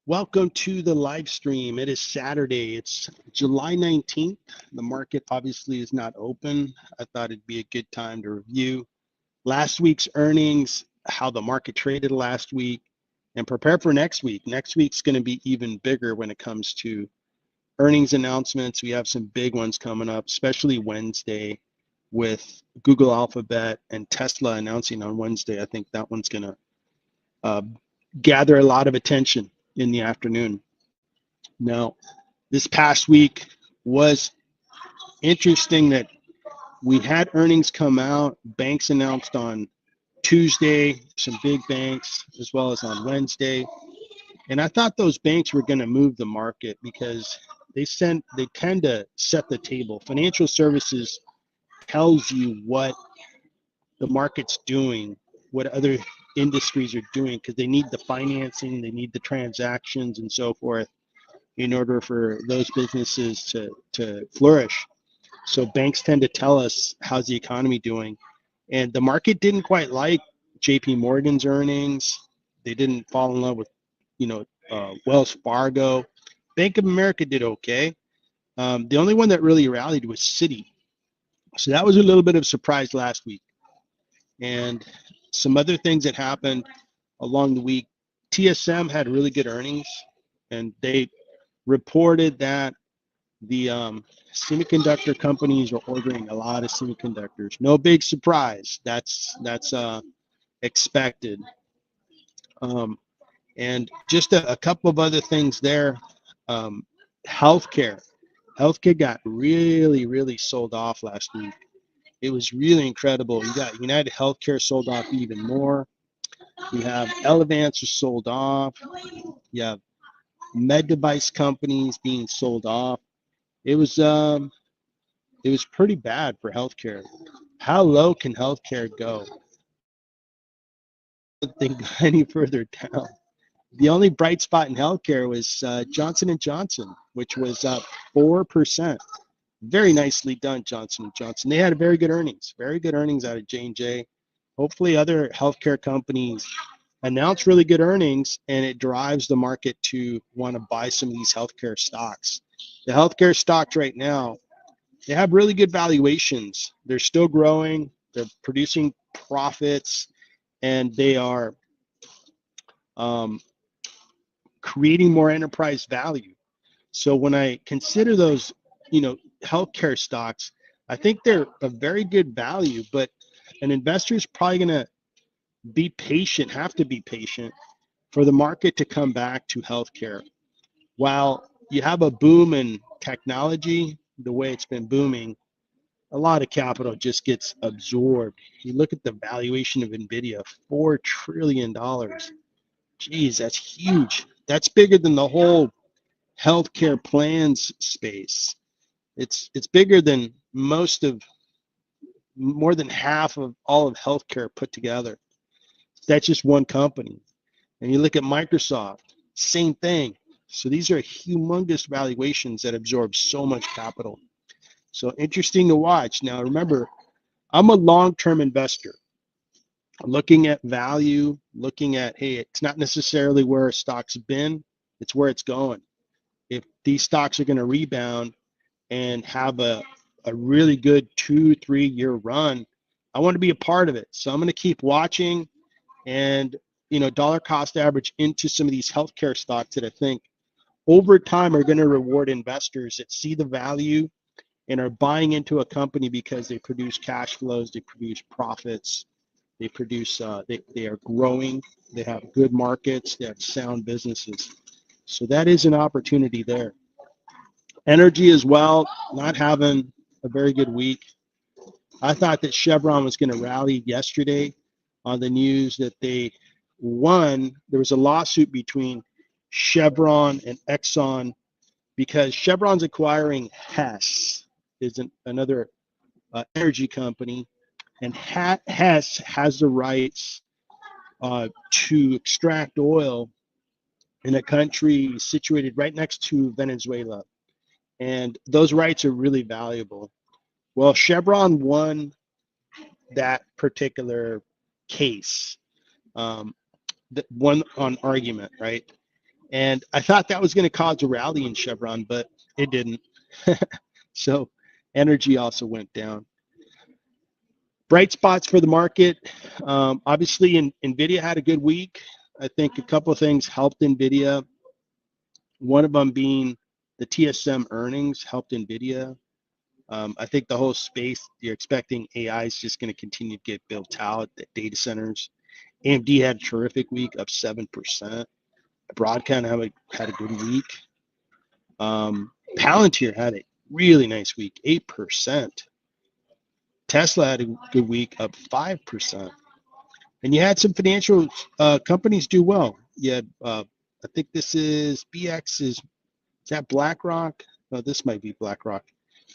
Welcome to the live stream. It is Saturday. It's July 19th. The market obviously is not open. I thought it'd be a good time to review last week's earnings, how the market traded last week, and prepare for next week. Next week's going to be even bigger when it comes to earnings announcements. We have some big ones coming up, especially Wednesday with Google Alphabet and Tesla announcing on Wednesday. I think that one's going to uh, gather a lot of attention in the afternoon. Now, this past week was interesting that we had earnings come out. Banks announced on Tuesday, some big banks, as well as on Wednesday. And I thought those banks were going to move the market because they tend to set the table. Financial services tells you what the market's doing, what other industries are doing, because they need the financing, they need the transactions, and so forth in order for those businesses to flourish. So banks tend to tell us how's the economy doing. And the market didn't quite like JP Morgan's earnings. They didn't fall in love with, Wells Fargo. Bank of America did okay. The only one that really rallied was Citi. So that was a little bit of a surprise last week. And some other things that happened along the week. TSM had really good earnings, and they reported that the semiconductor companies are ordering a lot of semiconductors. No big surprise. That's expected. And just a couple of other things there. Um, healthcare. Healthcare got really sold off last week. It was really incredible. You got United Healthcare sold off even more. You have Elevance was sold off. You have med device companies being sold off. It was pretty bad for healthcare. How low can healthcare go? I don't think any further down. The only bright spot in healthcare was Johnson and Johnson, which was up 4%. Very nicely done, Johnson and Johnson. They had very good earnings out of J&J. Hopefully, other healthcare companies announce really good earnings, and it drives the market to want to buy some of these healthcare stocks. The healthcare stocks right now, they have really good valuations. They're still growing. They're producing profits, and they are creating more enterprise value. So when I consider those, healthcare stocks, I think they're a very good value, but an investor is probably going to be patient, have to be patient for the market to come back to healthcare. While you have a boom in technology, the way it's been booming, a lot of capital just gets absorbed. You look at the valuation of NVIDIA, $4 trillion. Geez, that's huge. That's bigger than the whole healthcare plans space. It's bigger than more than half of all of healthcare put together. That's just one company. And you look at Microsoft, same thing. So these are humongous valuations that absorb so much capital. So interesting to watch. Now remember, I'm a long-term investor. Looking at value, looking at, hey, it's not necessarily where a stock's been, it's where it's going. If these stocks are going to rebound and have a really good 2-3 year run, I want to be a part of it. So I'm going to keep watching and, dollar cost average into some of these healthcare stocks that I think over time are going to reward investors that see the value and are buying into a company because they produce cash flows, they produce profits, they produce, they are growing, they have good markets, they have sound businesses. So that is an opportunity there. Energy as well, not having a very good week. I thought that Chevron was going to rally yesterday on the news that they won. There was a lawsuit between Chevron and Exxon because Chevron's acquiring Hess, is another energy company, and Hess has the rights to extract oil in a country situated right next to Venezuela. And those rights are really valuable. Well, Chevron won that particular case, one on argument, right? And I thought that was going to cause a rally in Chevron, but it didn't. So energy also went down. Bright spots for the market. Obviously, NVIDIA had a good week. I think a couple of things helped NVIDIA. One of them being the TSM earnings helped NVIDIA. I think the whole space, you're expecting AI is just going to continue to get built out, the data centers. AMD had a terrific week, up 7%. Broadcom had a good week. Palantir had a really nice week, 8%. Tesla had a good week, up 5%. And you had some financial companies do well. You had, I think this is BX, is that BlackRock? No, this might be BlackRock.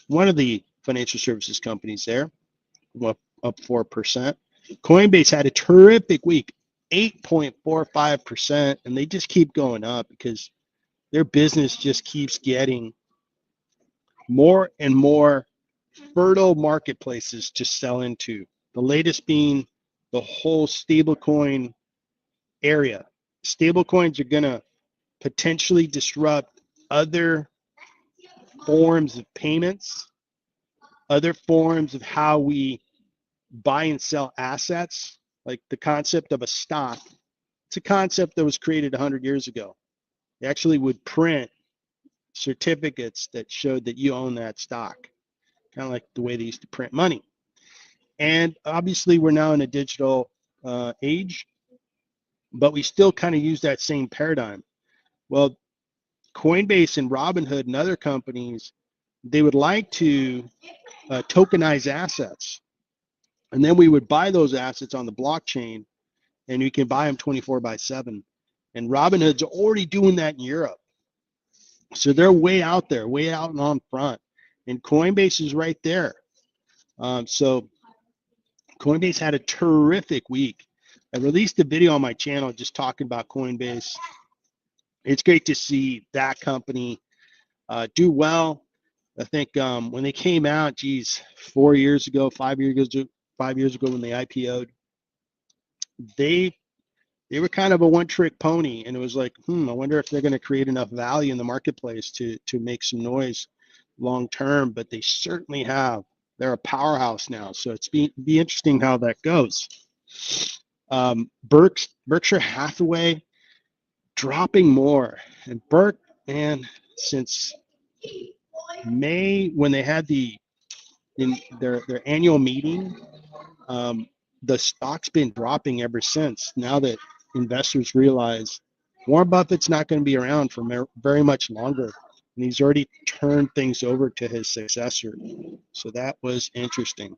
One of the financial services companies there, up 4%. Coinbase had a terrific week, 8.45%, and they just keep going up because their business just keeps getting more and more fertile marketplaces to sell into. The latest being the whole stablecoin area. Stablecoins are going to potentially disrupt other forms of payments, other forms of how we buy and sell assets, like the concept of a stock. It's a concept that was created 100 years ago. They actually would print certificates that showed that you own that stock, kind of like the way they used to print money. And obviously, we're now in a digital age, but we still kind of use that same paradigm. Well, Coinbase and Robinhood and other companies, they would like to tokenize assets. And then we would buy those assets on the blockchain, and you can buy them 24/7. And Robinhood's already doing that in Europe. So they're way out there, way out and on front. And Coinbase is right there. So Coinbase had a terrific week. I released a video on my channel just talking about Coinbase. It's great to see that company do well. I think when they came out, 5 years ago when they IPO'd, they were kind of a one-trick pony, and it was like, I wonder if they're going to create enough value in the marketplace to make some noise long term. But they certainly have. They're a powerhouse now, so it's be interesting how that goes. Berkshire Hathaway dropping more, and since May, when they had their annual meeting, the stock's been dropping ever since. Now that investors realize Warren Buffett's not going to be around for very much longer, and he's already turned things over to his successor. So that was interesting.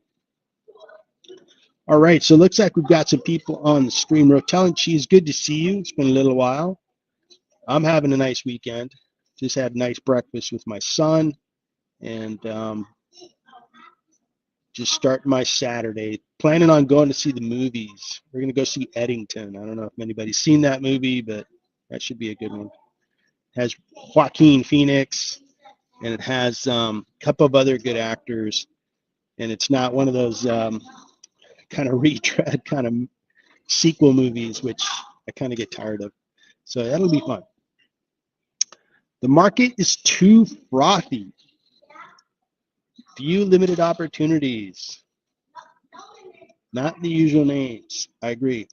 All right, so it looks like we've got some people on the stream. Rotel and Cheese, good to see you. It's been a little while. I'm having a nice weekend. Just had a nice breakfast with my son, and just starting my Saturday. Planning on going to see the movies. We're going to go see Eddington. I don't know if anybody's seen that movie, but that should be a good one. It has Joaquin Phoenix, and it has a couple of other good actors, and it's not one of those kind of retread kind of sequel movies, which I kind of get tired of. So that'll be fun. The market is too frothy. Few limited opportunities. Not the usual names. I agree.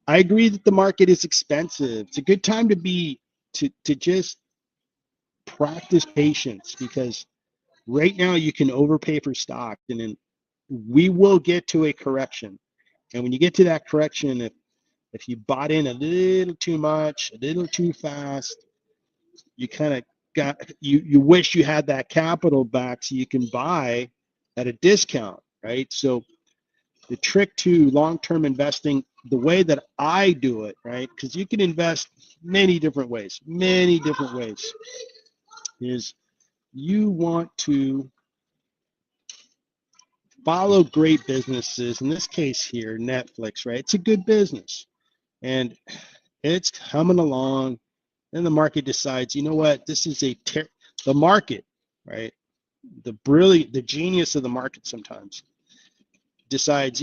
I agree that the market is expensive. It's a good time to just practice patience, because right now you can overpay for stock, and then we will get to a correction. And when you get to that correction, if you bought in a little too much, a little too fast, you kind of you wish you had that capital back so you can buy at a discount, right? So the trick to long-term investing, the way that I do it, right? Because you can invest many different ways, is you want to follow great businesses. In this case here, Netflix, right? It's a good business, and it's coming along. Then the market decides, you know what? This is the market, right? The genius of the market sometimes decides,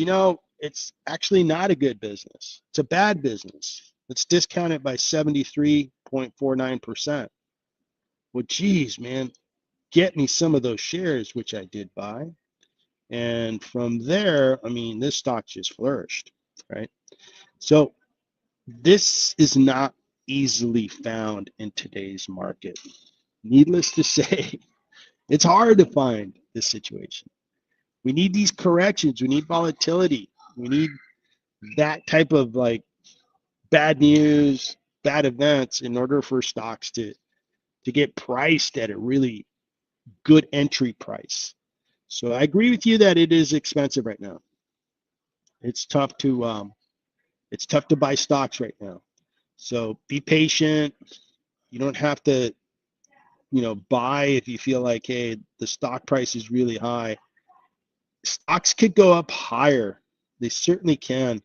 it's actually not a good business. It's a bad business. Let's discount it by 73%. 0.49%. Well, geez, man, get me some of those shares, which I did buy. And from there, I mean, this stock just flourished, right? So this is not easily found in today's market. Needless to say, it's hard to find this situation. We need these corrections. We need volatility. We need that type of like bad news, bad events in order for stocks to get priced at a really good entry price. So I agree with you that it is expensive right now. It's tough to buy stocks right now. So be patient. You don't have to, buy if you feel like, hey, the stock price is really high. Stocks could go up higher. They certainly can,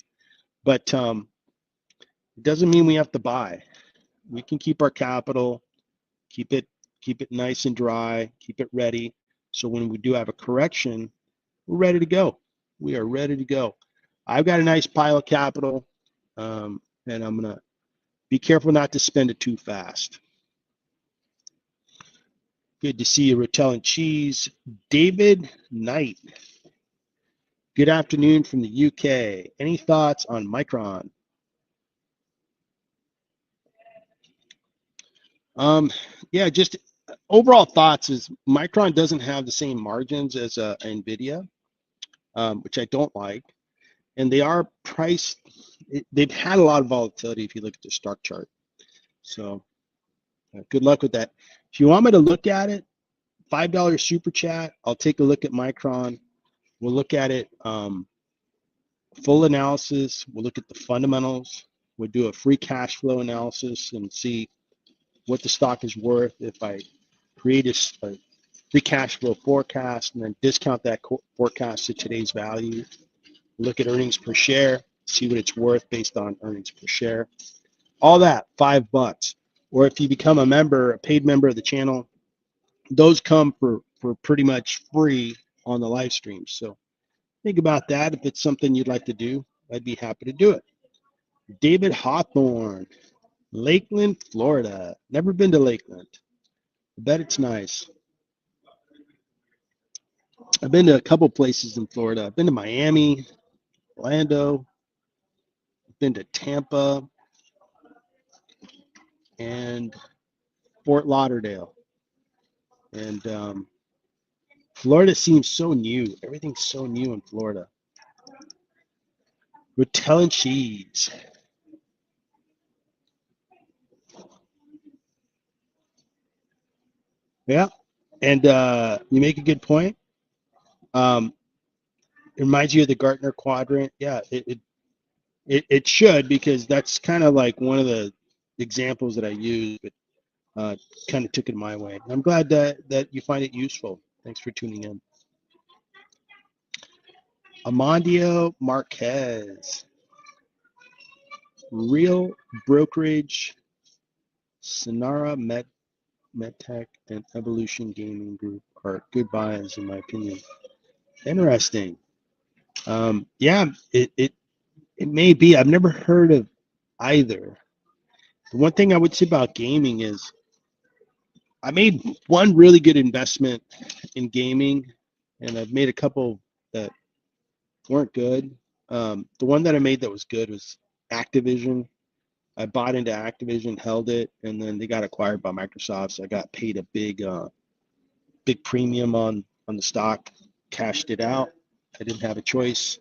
but it doesn't mean we have to buy. We can keep our capital, keep it nice and dry, keep it ready. So when we do have a correction, we're ready to go. We are ready to go. I've got a nice pile of capital, and I'm gonna be careful not to spend it too fast. Good to see you, Rotel and Cheese. David Knight. Good afternoon from the UK. Any thoughts on Micron? Yeah, just overall thoughts is Micron doesn't have the same margins as NVIDIA, which I don't like. And they are priced, they've had a lot of volatility if you look at the stock chart. So good luck with that. If you want me to look at it, $5 super chat, I'll take a look at Micron. We'll look at it full analysis. We'll look at the fundamentals. We'll do a free cash flow analysis and see what the stock is worth if I create a free cash flow forecast and then discount that forecast to today's value. Look at earnings per share, see what it's worth based on earnings per share. All that, $5. Or if you become a member, a paid member of the channel, those come for pretty much free on the live stream. So think about that. If it's something you'd like to do, I'd be happy to do it. David Hawthorne, Lakeland, Florida. Never been to Lakeland. I bet it's nice. I've been to a couple places in Florida. I've been to Miami, Orlando, I've been to Tampa, and Fort Lauderdale. And Florida seems so new. Everything's so new in Florida. We're telling cheese. Yeah, and you make a good point. It reminds you of the Gartner quadrant. Yeah, it should, because that's kind of like one of the examples that I use, but kind of took it my way. I'm glad that you find it useful. Thanks for tuning in. Amandio Marquez, Real Brokerage, Sonara MedTech, and Evolution Gaming Group are good buys in my opinion. Interesting. Yeah, it may be. I've never heard of either. The one thing I would say about gaming is I made one really good investment in gaming, and I've made a couple that weren't good. The one that I made that was good was Activision. I bought into Activision, held it, and then they got acquired by Microsoft. So I got paid a big premium on the stock, cashed it out. I didn't have a choice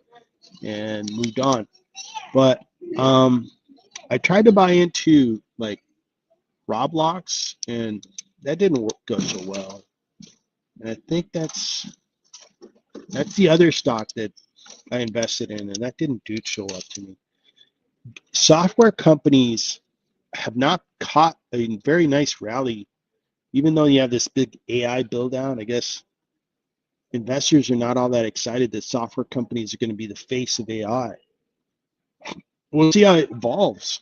and moved on. But I tried to buy into like Roblox, and that didn't go so well. And I think that's the other stock that I invested in, and that didn't do so well to me. Software companies have not caught a very nice rally, even though you have this big AI build out. I guess investors are not all that excited that software companies are going to be the face of AI. We'll see how it evolves.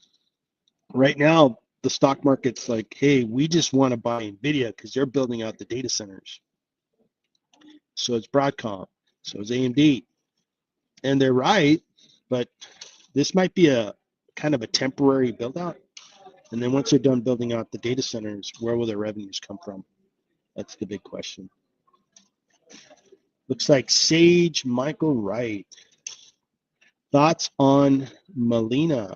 Right now, the stock market's like, hey, we just want to buy NVIDIA because they're building out the data centers. So it's Broadcom, so it's AMD. And they're right, but this might be a kind of a temporary build out. And then once they're done building out the data centers, where will their revenues come from? That's the big question. Looks like Sage Michael Wright. Thoughts on Molina?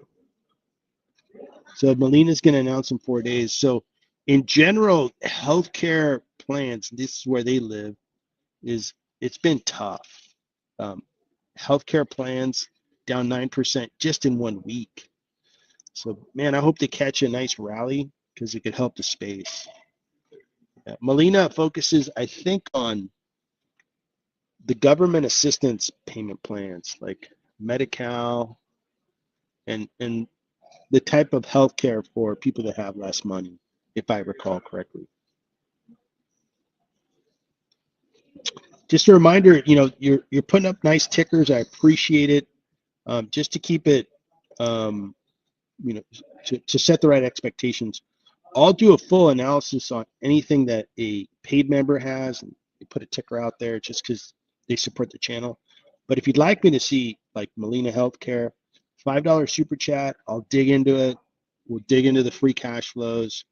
So Molina's going to announce in 4 days. So in general, healthcare plans, this is where they live, it's been tough. Healthcare plans down 9% just in 1 week. So man, I hope they catch a nice rally because it could help the space. Molina focuses, I think, on the government assistance payment plans like Medi-Cal and the type of healthcare for people that have less money, if I recall correctly. Just a reminder, you're putting up nice tickers. I appreciate it. Just to keep it, to set the right expectations. I'll do a full analysis on anything that a paid member has, and you put a ticker out there just because they support the channel. But if you'd like me to see like Molina Healthcare, $5 super chat, I'll dig into it. We'll dig into the free cash flows.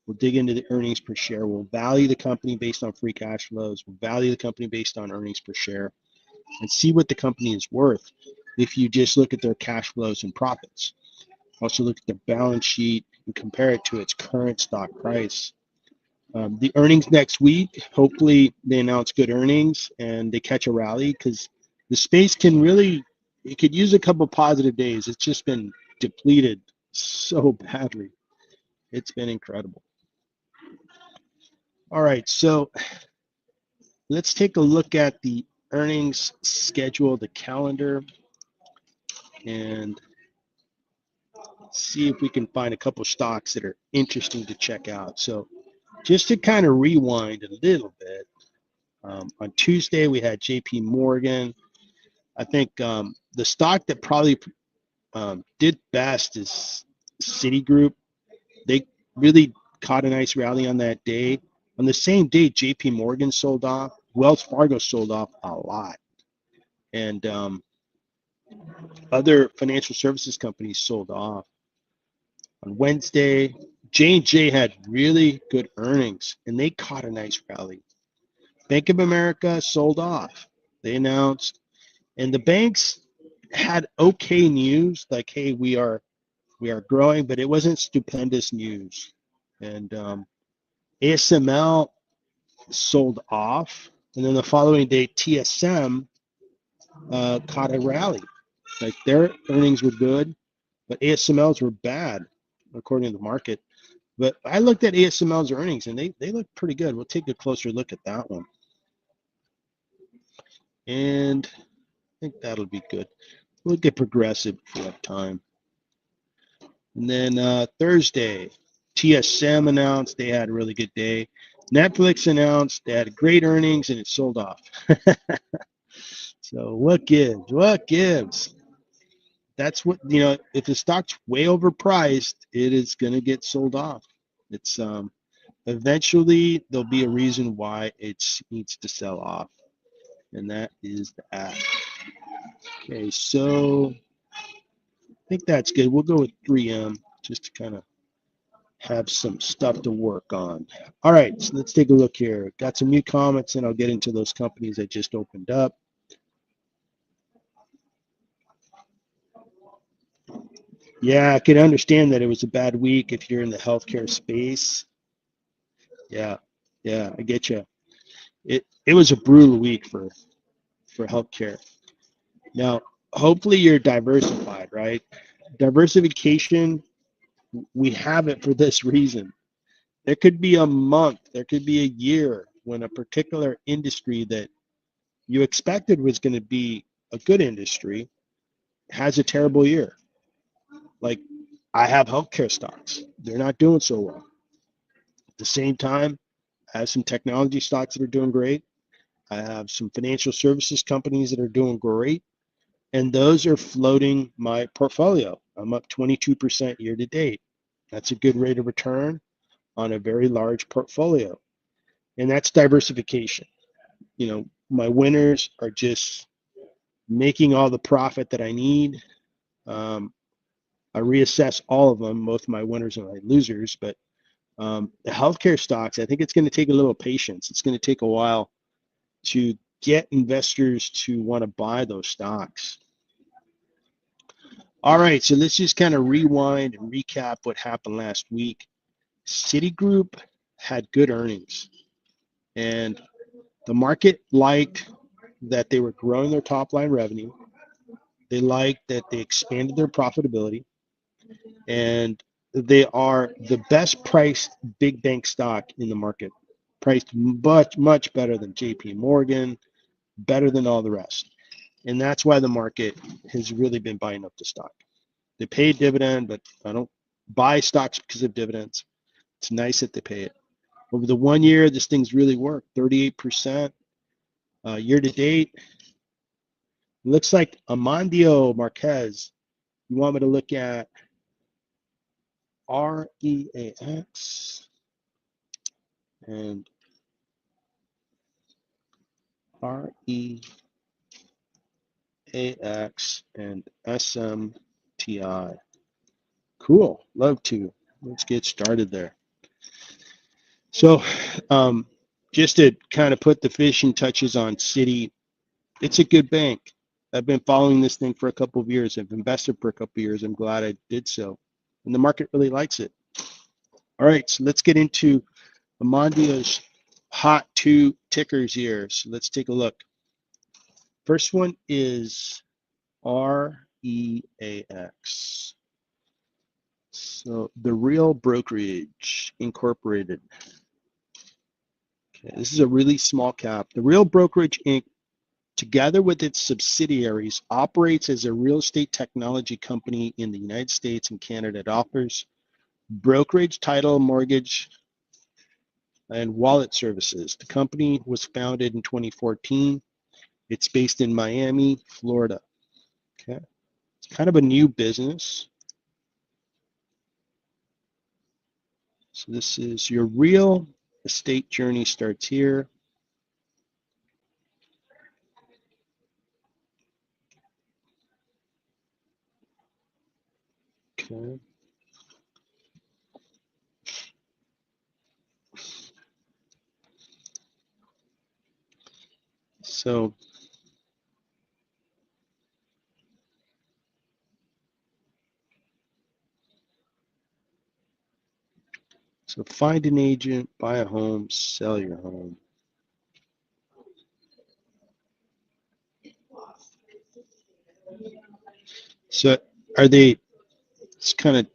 We'll dig into the earnings per share. We'll value the company based on free cash flows. We'll value the company based on earnings per share and see what the company is worth if you just look at their cash flows and profits. Also look at the balance sheet and compare it to its current stock price. The earnings next week, hopefully they announce good earnings and they catch a rally because the space it could use a couple positive days. It's just been depleted so badly. It's been incredible. All right, so let's take a look at the earnings schedule, the calendar, and see if we can find a couple stocks that are interesting to check out. So just to kind of rewind a little bit, on Tuesday we had JP Morgan. I think the stock that probably did best is Citigroup. They really caught a nice rally on that day. On the same day, JP Morgan sold off. Wells Fargo sold off a lot. And other financial services companies sold off. On Wednesday, J&J had really good earnings, and they caught a nice rally. Bank of America sold off. They announced, and the banks had okay news, like, hey, we are growing, but it wasn't stupendous news. And ASML sold off, and then the following day, TSM caught a rally. Like their earnings were good, but ASML's were bad, according to the market. But I looked at ASML's earnings, and they look pretty good. We'll take a closer look at that one. And I think that'll be good. We'll get Progressive if we have time. And then Thursday, TSM announced they had a really good day. Netflix announced they had great earnings, and it sold off. So what gives? What gives? That's what, if the stock's way overpriced, it is going to get sold off. It's eventually there'll be a reason why it needs to sell off, and that is the app. Okay, so I think that's good. We'll go with 3M just to kind of have some stuff to work on. All right, so let's take a look here. Got some new comments, and I'll get into those companies I just opened up. Yeah, I can understand that it was a bad week if you're in the healthcare space. Yeah, I get you. It was a brutal week for healthcare. Now, hopefully you're diversified, right? Diversification, we have it for this reason. There could be a month, there could be a year when a particular industry that you expected was going to be a good industry has a terrible year. Like I have healthcare stocks. They're not doing so well. At the same time, I have some technology stocks that are doing great. I have some financial services companies that are doing great. And those are floating my portfolio. I'm up 22% year to date. That's a good rate of return on a very large portfolio. And that's diversification. My winners are just making all the profit that I need. I reassess all of them, both my winners and my losers. But the healthcare stocks, I think it's going to take a little patience. It's going to take a while to get investors to want to buy those stocks. All right, so let's just kind of rewind and recap what happened last week. Citigroup had good earnings, and the market liked that they were growing their top line revenue. They liked that they expanded their profitability, and they are the best priced big bank stock in the market, priced much better than JP Morgan, better than all the rest. And that's why the market has really been buying up the stock. They pay a dividend, but I don't buy stocks because of dividends. It's nice that they pay it. Over the 1 year, this thing's really worked, 38%. Year to date, it looks like Amandio Marquez. You want me to look at REAX and REAX and SMTI. Cool, love to. Let's get started there. So just to kind of put the finishing touches on Citi, it's a good bank. I've been following this thing for a couple of years. I've invested for a couple of years. I'm glad I did so. And the market really likes it. All right, so let's get into Amandio's hot two tickers here. So let's take a look. First one is REAX. So the Real Brokerage Incorporated. Okay, this is a really small cap. The Real Brokerage Inc., together with its subsidiaries, operates as a real estate technology company in the United States and Canada. It offers brokerage, title, mortgage, and wallet services. The company was founded in 2014. It's based in Miami, Florida. Okay, it's kind of a new business. So this is your real estate journey starts here. Okay. So find an agent, buy a home, sell your home. So are they, let's kind of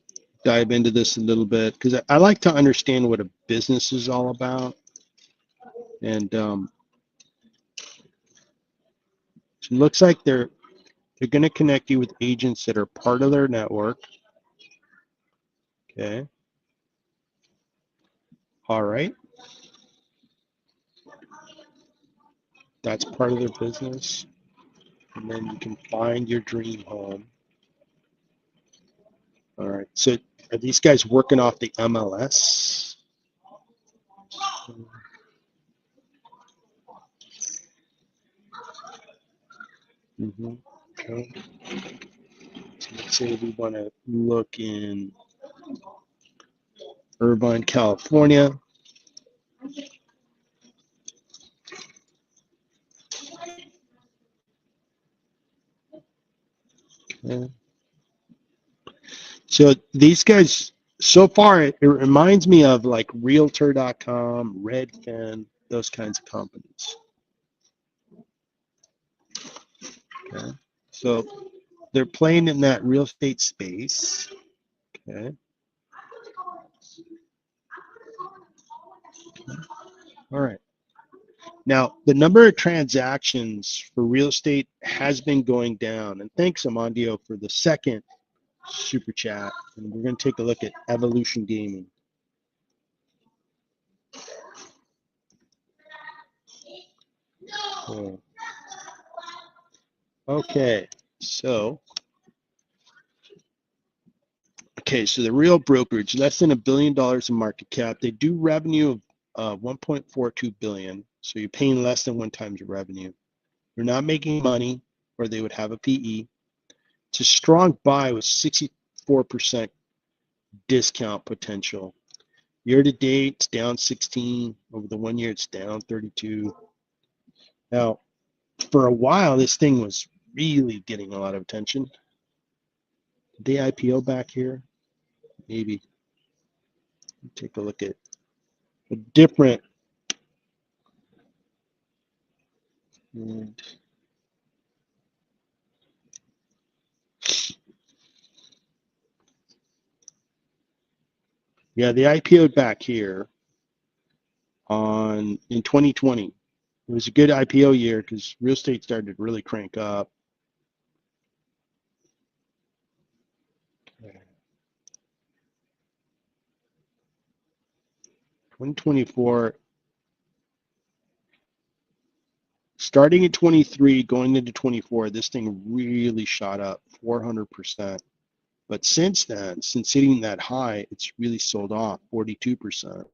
dive into this a little bit, because I like to understand what a business is all about. And it looks like they're going to connect you with agents that are part of their network. Okay. All right. That's part of their business. And then you can find your dream home. All right. So are these guys working off the MLS? Mm-hmm. Okay. So let's say we want to look in Irvine, California. Okay. So these guys, so far, it reminds me of like Realtor.com, Redfin, those kinds of companies. Okay. So they're playing in that real estate space. Okay. All right. Now, the number of transactions for real estate has been going down. And thanks, Amandio, for the second super chat. And we're going to take a look at Evolution Gaming. Cool. Okay, so the Real Brokerage, less than $1 billion in market cap. They do revenue of 1.42 billion, so you're paying less than 1 times your revenue. You're not making money, or they would have a PE. It's a strong buy with 63% 4% discount potential. Year to date, it's down 16. Over the 1 year, it's down 32. Now, for a while, this thing was really getting a lot of attention. Did they IPO back here? Maybe. Take a look at a different. And yeah, they IPO'd back here in 2020. It was a good IPO year because real estate started to really crank up. 2024, starting at 23, going into 24, this thing really shot up 400%. But since then, since hitting that high, it's really sold off 42%.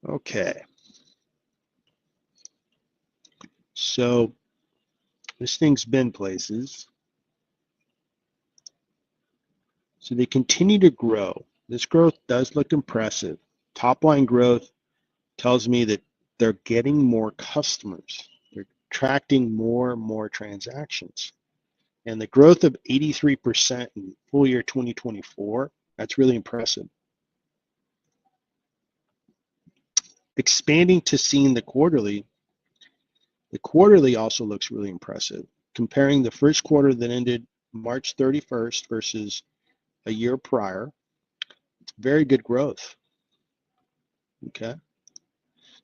Okay. So this thing's been places. So they continue to grow. This growth does look impressive. Top line growth tells me that they're getting more customers. They're attracting more and more transactions. And the growth of 83% in full year 2024, that's really impressive. Expanding to seeing the quarterly also looks really impressive. Comparing the first quarter that ended March 31st versus a year prior, it's very good growth. Okay.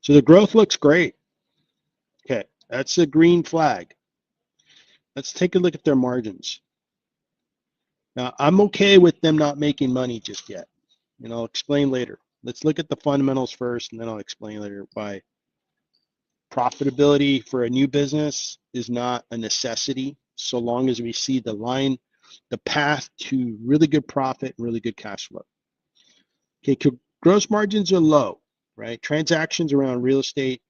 So the growth looks great. Okay, that's a green flag. Let's take a look at their margins. Now, I'm okay with them not making money just yet, and I'll explain later. Let's look at the fundamentals first, and then I'll explain later why profitability for a new business is not a necessity so long as we see the path to really good profit and really good cash flow. Okay, gross margins are low, right? Transactions around real estate,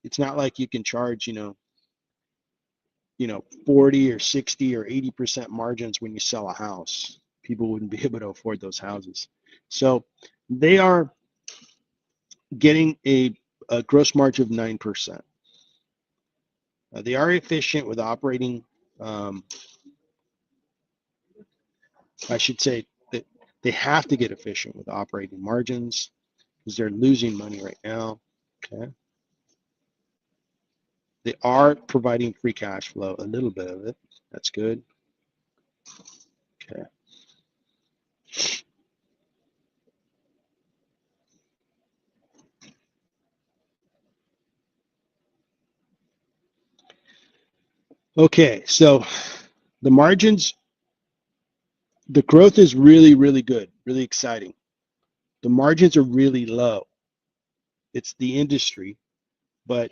it's not like you can charge, 40 or 60 or 80% margins when you sell a house. People wouldn't be able to afford those houses. So they are getting a gross margin of 9%. They are efficient with operating. I should say that they have to get efficient with operating margins because they're losing money right now. Okay. They are providing free cash flow, a little bit of it. That's good. Okay. Okay, so the margins, the growth is really, really good, really exciting. The margins are really low. It's the industry, but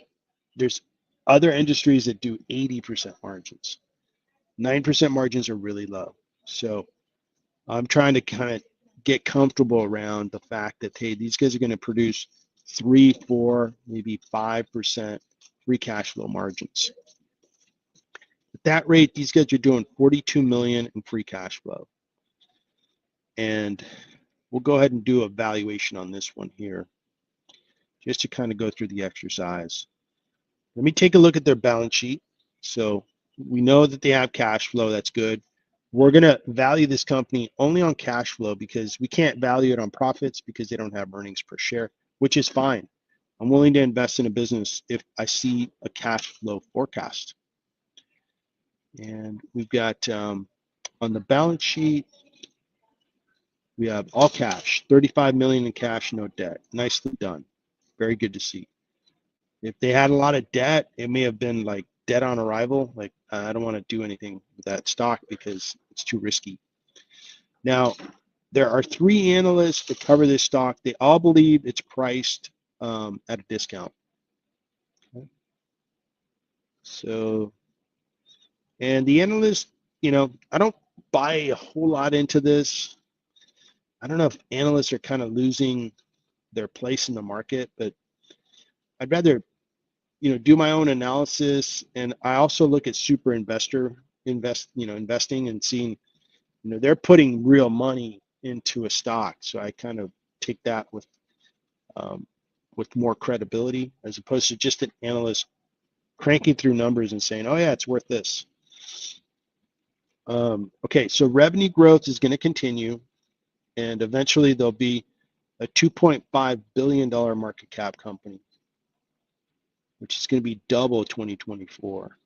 there's other industries that do 80% margins. 9% margins are really low. So I'm trying to kind of get comfortable around the fact that, hey, these guys are going to produce 3, 4, maybe 5% free cash flow margins. At that rate, these guys are doing 42 million in free cash flow. And we'll go ahead and do a valuation on this one here, just to kind of go through the exercise. Let me take a look at their balance sheet. So we know that they have cash flow. That's good. We're going to value this company only on cash flow because we can't value it on profits because they don't have earnings per share, which is fine. I'm willing to invest in a business if I see a cash flow forecast. And we've got on the balance sheet, we have all cash, 35 million in cash, no debt. Nicely done. Very good to see. If they had a lot of debt, it may have been like debt on arrival. Like, I don't want to do anything with that stock because it's too risky. Now, there are 3 analysts that cover this stock. They all believe it's priced at a discount. Okay. So, and the analysts, I don't buy a whole lot into this. I don't know if analysts are kind of losing their place in the market, but I'd rather do my own analysis. And I also look at super investing and seeing they're putting real money into a stock. So I kind of take that um, with more credibility as opposed to just an analyst cranking through numbers and saying, oh yeah, it's worth this. Okay, so revenue growth is going to continue, and eventually there'll be a $2.5 billion market cap company, which is going to be double 2024.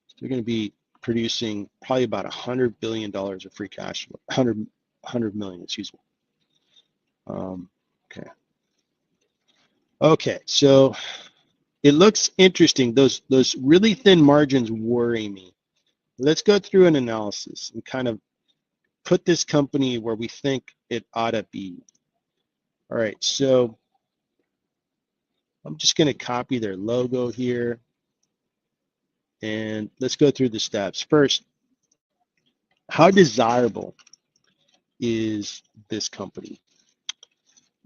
So they're going to be producing probably about $100 billion of free cash flow, 100 million, excuse me. Okay. Okay, so it looks interesting. Those really thin margins worry me. Let's go through an analysis and kind of put this company where we think it ought to be. All right, so I'm just going to copy their logo here, and let's go through the steps. First, how desirable is this company?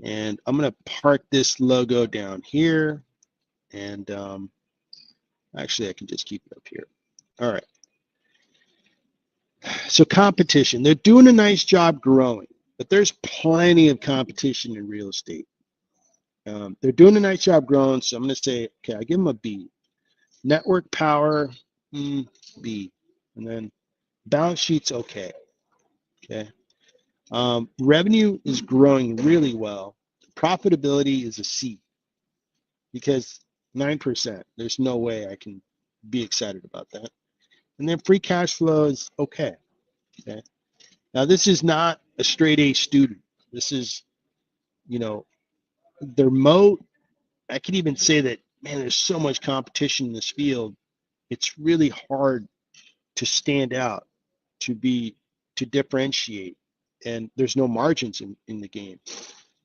And I'm going to park this logo down here, and actually I can just keep it up here. All right. So competition, they're doing a nice job growing, but there's plenty of competition in real estate. They're doing a nice job growing, so I'm going to say, okay, I give them a B. Network power, B. And then balance sheet's okay. Okay. Revenue is growing really well. Profitability is a C because 9%. There's no way I can be excited about that. And then free cash flow is okay. Okay. Now this is not a straight A student. This is, their moat. I could even say that, man, there's so much competition in this field. It's really hard to stand out, to differentiate, and there's no margins in the game.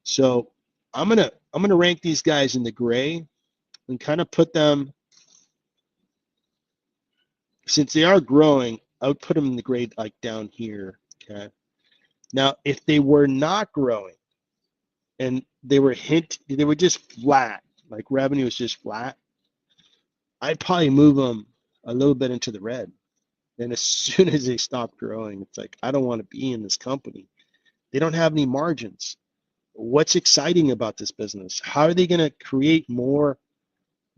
So I'm gonna rank these guys in the gray and kind of put them, since they are growing, I would put them in the gray like down here. Okay. Now, if they were not growing and they were just flat, like revenue was just flat, I'd probably move them a little bit into the red. And as soon as they stop growing, it's like, I don't want to be in this company. They don't have any margins. What's exciting about this business? How are they going to create more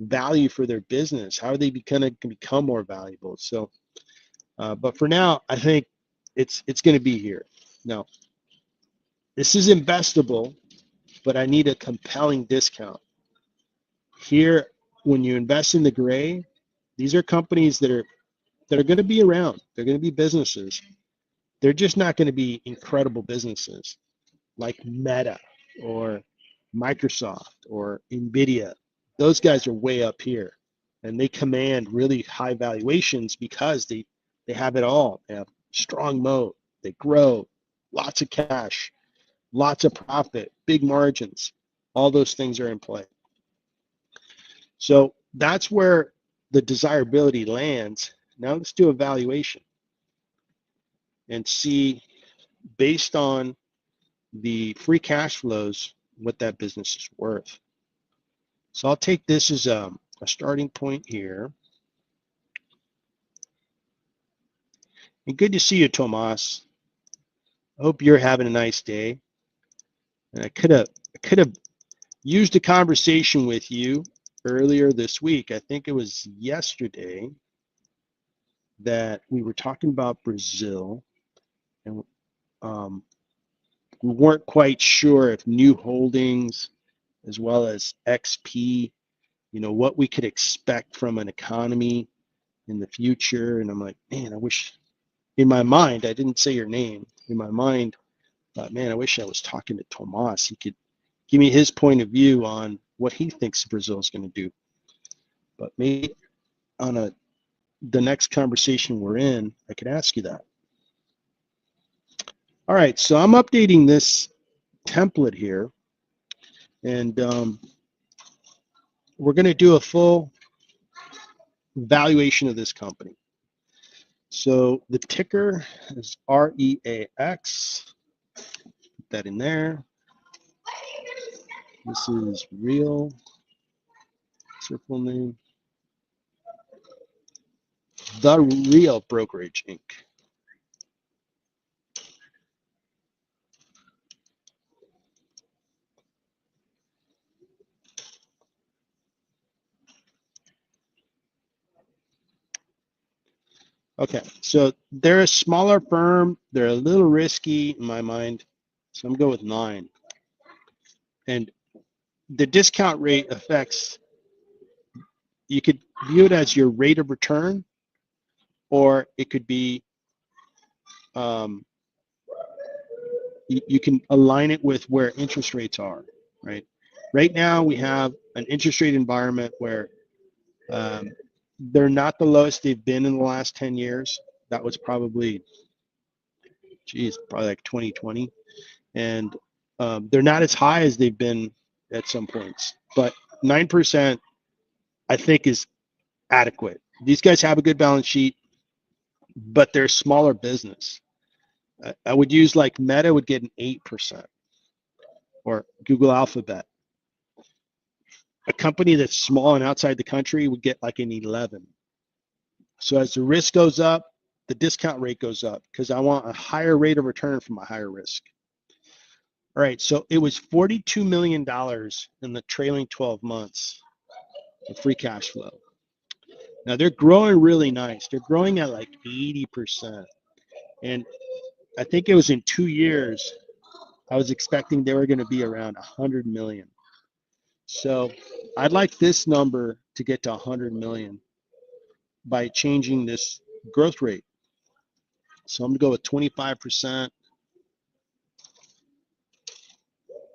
value for their business? How are they going to become more valuable? So, but for now, I think it's going to be here. Now, this is investable, but I need a compelling discount. Here, when you invest in the gray, these are companies that are going to be around. They're going to be businesses. They're just not going to be incredible businesses like Meta or Microsoft or Nvidia. Those guys are way up here, and they command really high valuations because they have it all. They have strong moat. They grow, lots of cash, lots of profit, big margins. All those things are in play. So that's where the desirability lands. Now let's do a valuation and see, based on the free cash flows, what that business is worth. So I'll take this as a starting point here. And good to see you, Tomas. I hope you're having a nice day. And I could have used a conversation with you earlier this week. I think it was yesterday that we were talking about Brazil, and we weren't quite sure if New Holdings as well as XP, what we could expect from an economy in the future. And I'm like, man, I wish, in my mind, I didn't say your name. In my mind, I thought, man, I wish I was talking to Tomas. He could give me his point of view on what he thinks Brazil is going to do. But maybe on the next conversation we're in, I could ask you that. All right, so I'm updating this template here, and we're going to do a full valuation of this company. So the ticker is REAX. Put that in there. This is Real. What's her full name? The Real Brokerage Inc. Okay, so they're a smaller firm. They're a little risky in my mind. So I'm going with 9. And the discount rate affects, you could view it as your rate of return, or it could be, um, you can align it with where interest rates are, right? Right now, we have an interest rate environment where um, they're not the lowest they've been in the last 10 years. That was probably, probably like 2020. And they're not as high as they've been at some points. But 9%, I think, is adequate. These guys have a good balance sheet, but they're a smaller business. I would use like Meta would get an 8%, or Google Alphabet. A company that's small and outside the country would get like an 11. So as the risk goes up, the discount rate goes up because I want a higher rate of return from a higher risk. All right, so it was $42 million in the trailing 12 months of free cash flow. Now they're growing really nice. They're growing at like 80%. And I think it was in 2 years, I was expecting they were going to be around 100 million. So I'd like this number to get to 100 million by changing this growth rate. So I'm going to go with 25%.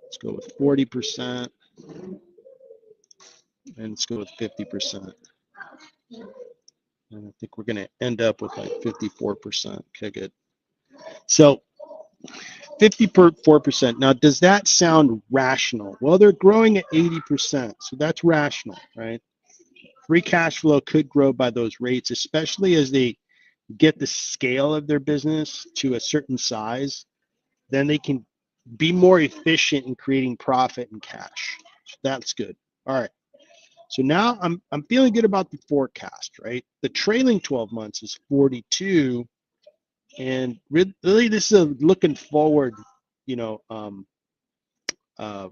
Let's go with 40%. And let's go with 50%. And I think we're going to end up with like 54%. Okay, good. So 54%. Now, does that sound rational? Well, they're growing at 80%, so that's rational, right? Free cash flow could grow by those rates, especially as they get the scale of their business to a certain size. Then they can be more efficient in creating profit and cash. So that's good. All right. So now I'm feeling good about the forecast, right? The trailing 12 months is 42, and really this is a looking forward, you know,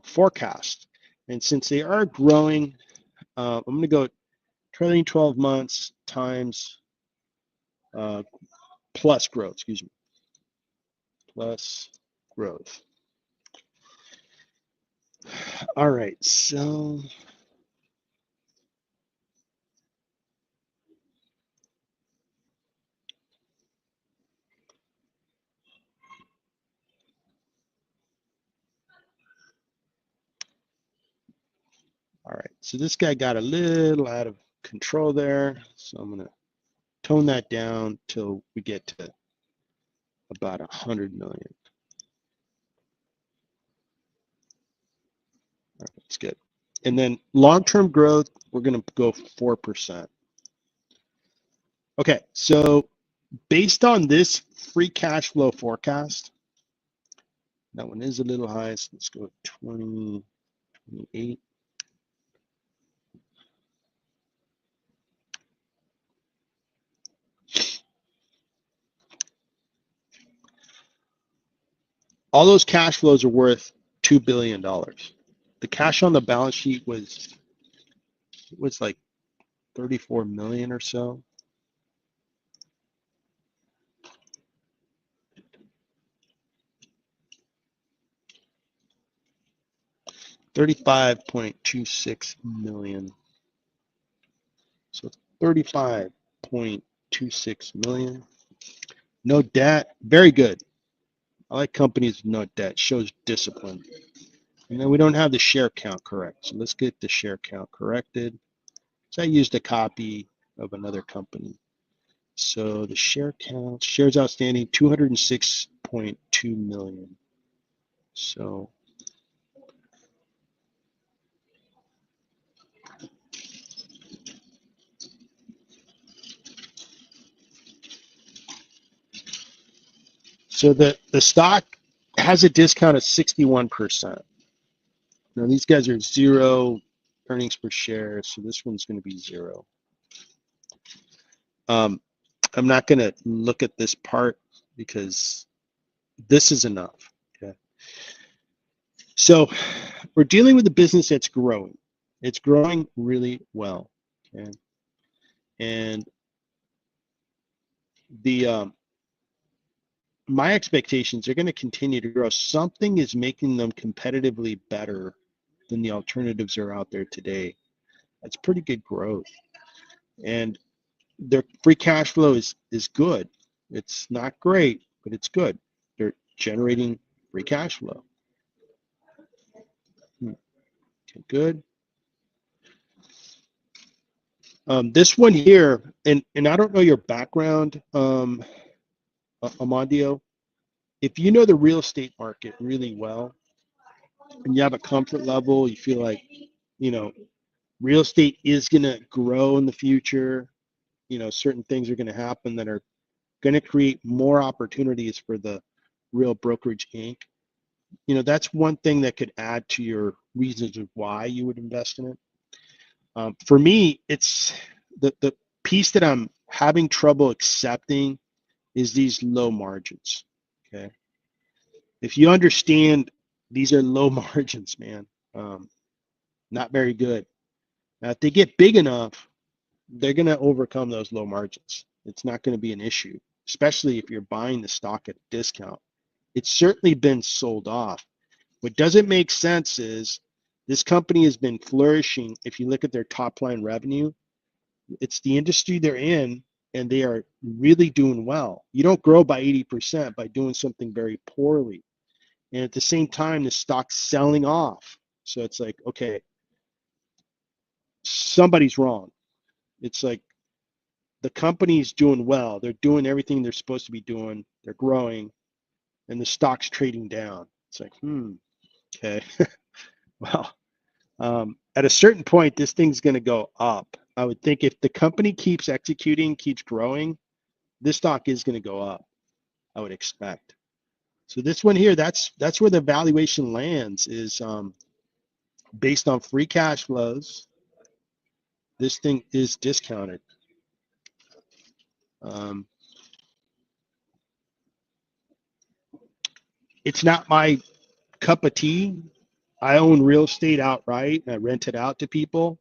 forecast. And since they are growing, I'm going to go trailing 12 months times plus growth, excuse me, plus growth. All right, so all right, so this guy got a little out of control there, so I'm going to tone that down till we get to about 100 million. All right, that's good. And then long-term growth, we're going to go 4%. Okay, so based on this free cash flow forecast, that one is a little high, so let's go 20, 28. All those cash flows are worth $2 billion. The cash on the balance sheet was like 34 million or so. $35.26 million. So 35.26 million. No debt. Very good. I like companies with no debt. Shows discipline. And then we don't have the share count correct. So let's get the share count corrected. So I used a copy of another company. So the share count, shares outstanding, 206.2 million. So the stock has a discount of 61%. Now these guys are 0 earnings per share, so this one's going to be 0. I'm not going to look at this part because this is enough. Okay. So we're dealing with a business that's growing. It's growing really well. Okay. And The my expectations are going to continue to grow. Something is making them competitively better than the alternatives are out there today. That's pretty good growth. And their free cash flow is good. It's not great, but it's good. They're generating free cash flow. Okay, good. This one here, and I don't know your background, Amandio. If you know the real estate market really well and you have a comfort level, you feel like, you know, real estate is going to grow in the future, certain things are going to happen that are going to create more opportunities for the Real Brokerage Inc. That's one thing that could add to your reasons of why you would invest in it. For me, it's the piece that I'm having trouble accepting is these low margins. Okay. If you understand these are low margins, man, not very good. Now, if they get big enough, they're going to overcome those low margins. It's not going to be an issue, especially if you're buying the stock at a discount. It's certainly been sold off. What doesn't make sense is this company has been flourishing. If you look at their top line revenue, it's the industry they're in, and they are really doing well. You don't grow by 80% by doing something very poorly. And at the same time, the stock's selling off. So it's like, okay, somebody's wrong. It's like the company's doing well. They're doing everything they're supposed to be doing. They're growing, and the stock's trading down. It's like, okay. Well, at a certain point, this thing's going to go up. I would think if the company keeps executing, keeps growing, this stock is going to go up, I would expect. So this one here, that's where the valuation lands is based on free cash flows. This thing is discounted. It's not my cup of tea. I own real estate outright and I rent it out to people.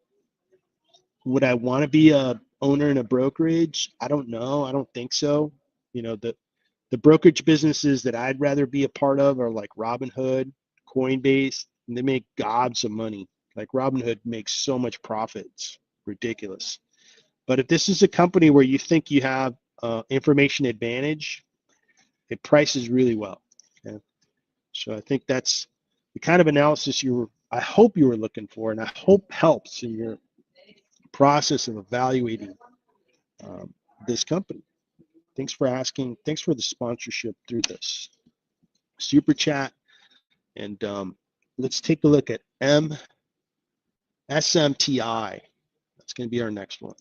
Would I want to be a owner in a brokerage? I don't know. I don't think so. The brokerage businesses that I'd rather be a part of are like Robinhood, Coinbase, and they make gobs of money. Like Robinhood makes so much profit. It's ridiculous. But if this is a company where you think you have information advantage, it prices really well. Okay? So I think that's the kind of analysis I hope you were looking for, and I hope helps in your process of evaluating this company. Thanks for asking. Thanks for the sponsorship through this super chat. And let's take a look at SMTI. That's going to be our next one.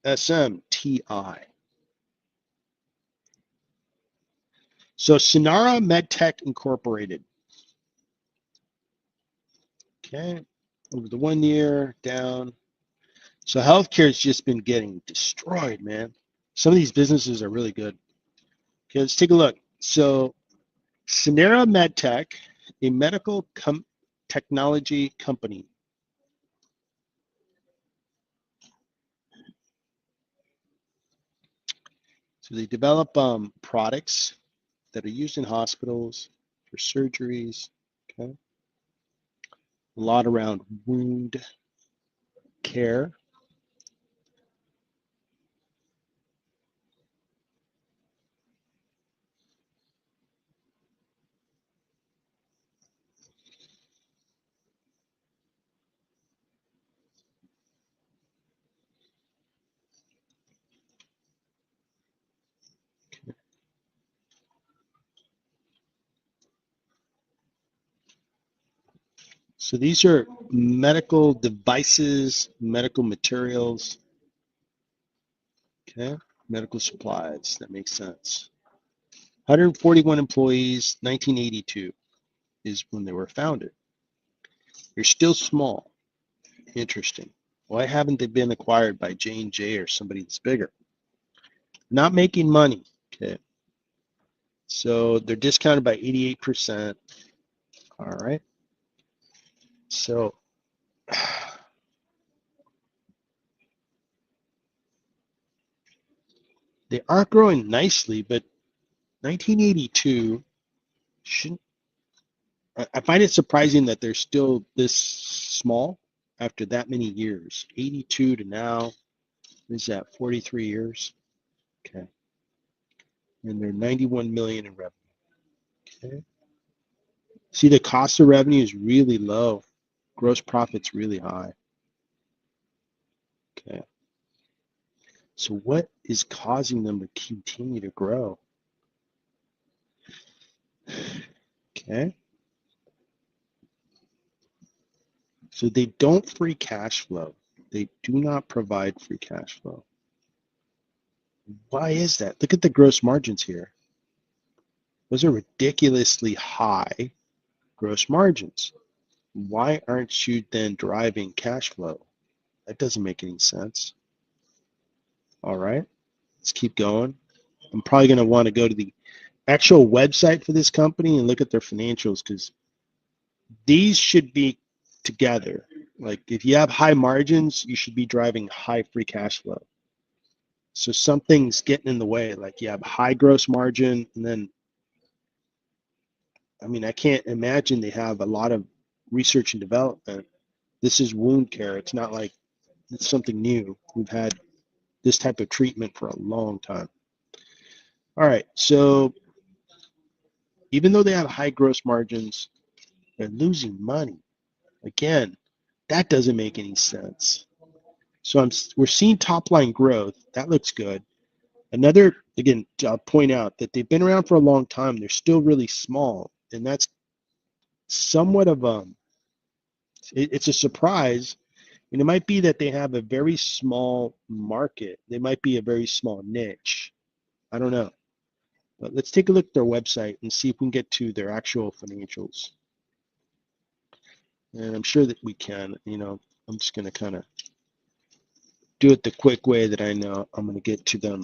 SMTI. So Sanara MedTech Incorporated. Okay, over the 1 year down. So healthcare has just been getting destroyed, man. Some of these businesses are really good. Okay, let's take a look. So Sanara MedTech, a medical technology company. So they develop products that are used in hospitals for surgeries. Okay, a lot around wound care. So these are medical devices, medical materials, okay, medical supplies. That makes sense. 141 employees, 1982 is when they were founded. They're still small. Interesting. Why haven't they been acquired by J&J or somebody that's bigger? Not making money. Okay. So they're discounted by 88%. All right. So They are growing nicely, but 1982 shouldn't. I find it surprising that they're still this small after that many years. 82 to now, is that 43 years? Okay. And they're 91 million in revenue. Okay. See, the cost of revenue is really low. Gross profit's really high. Okay. So what is causing them to continue to grow? Okay. So they don't free cash flow. They do not provide free cash flow. Why is that? Look at the gross margins here. Those are ridiculously high gross margins. Why aren't you then driving cash flow? That doesn't make any sense. All right, let's keep going. I'm probably going to want to go to the actual website for this company and look at their financials, because these should be together. Like if you have high margins, you should be driving high free cash flow. So something's getting in the way. Like you have high gross margin, and then, I mean, I can't imagine they have a lot of research and development. This is wound care. It's not like it's something new. We've had this type of treatment for a long time. All right, so even though they have high gross margins, they're losing money. Again, that doesn't make any sense. So we're seeing top line growth. That looks good. Another, again, I'll point out that they've been around for a long time. They're still really small, and that's somewhat of it's a surprise. And it might be that they have a very small market. They might be a very small niche. I don't know. But let's take a look at their website and see if we can get to their actual financials. And I'm sure that we can. I'm just going to kind of do it the quick way that I know I'm going to get to them.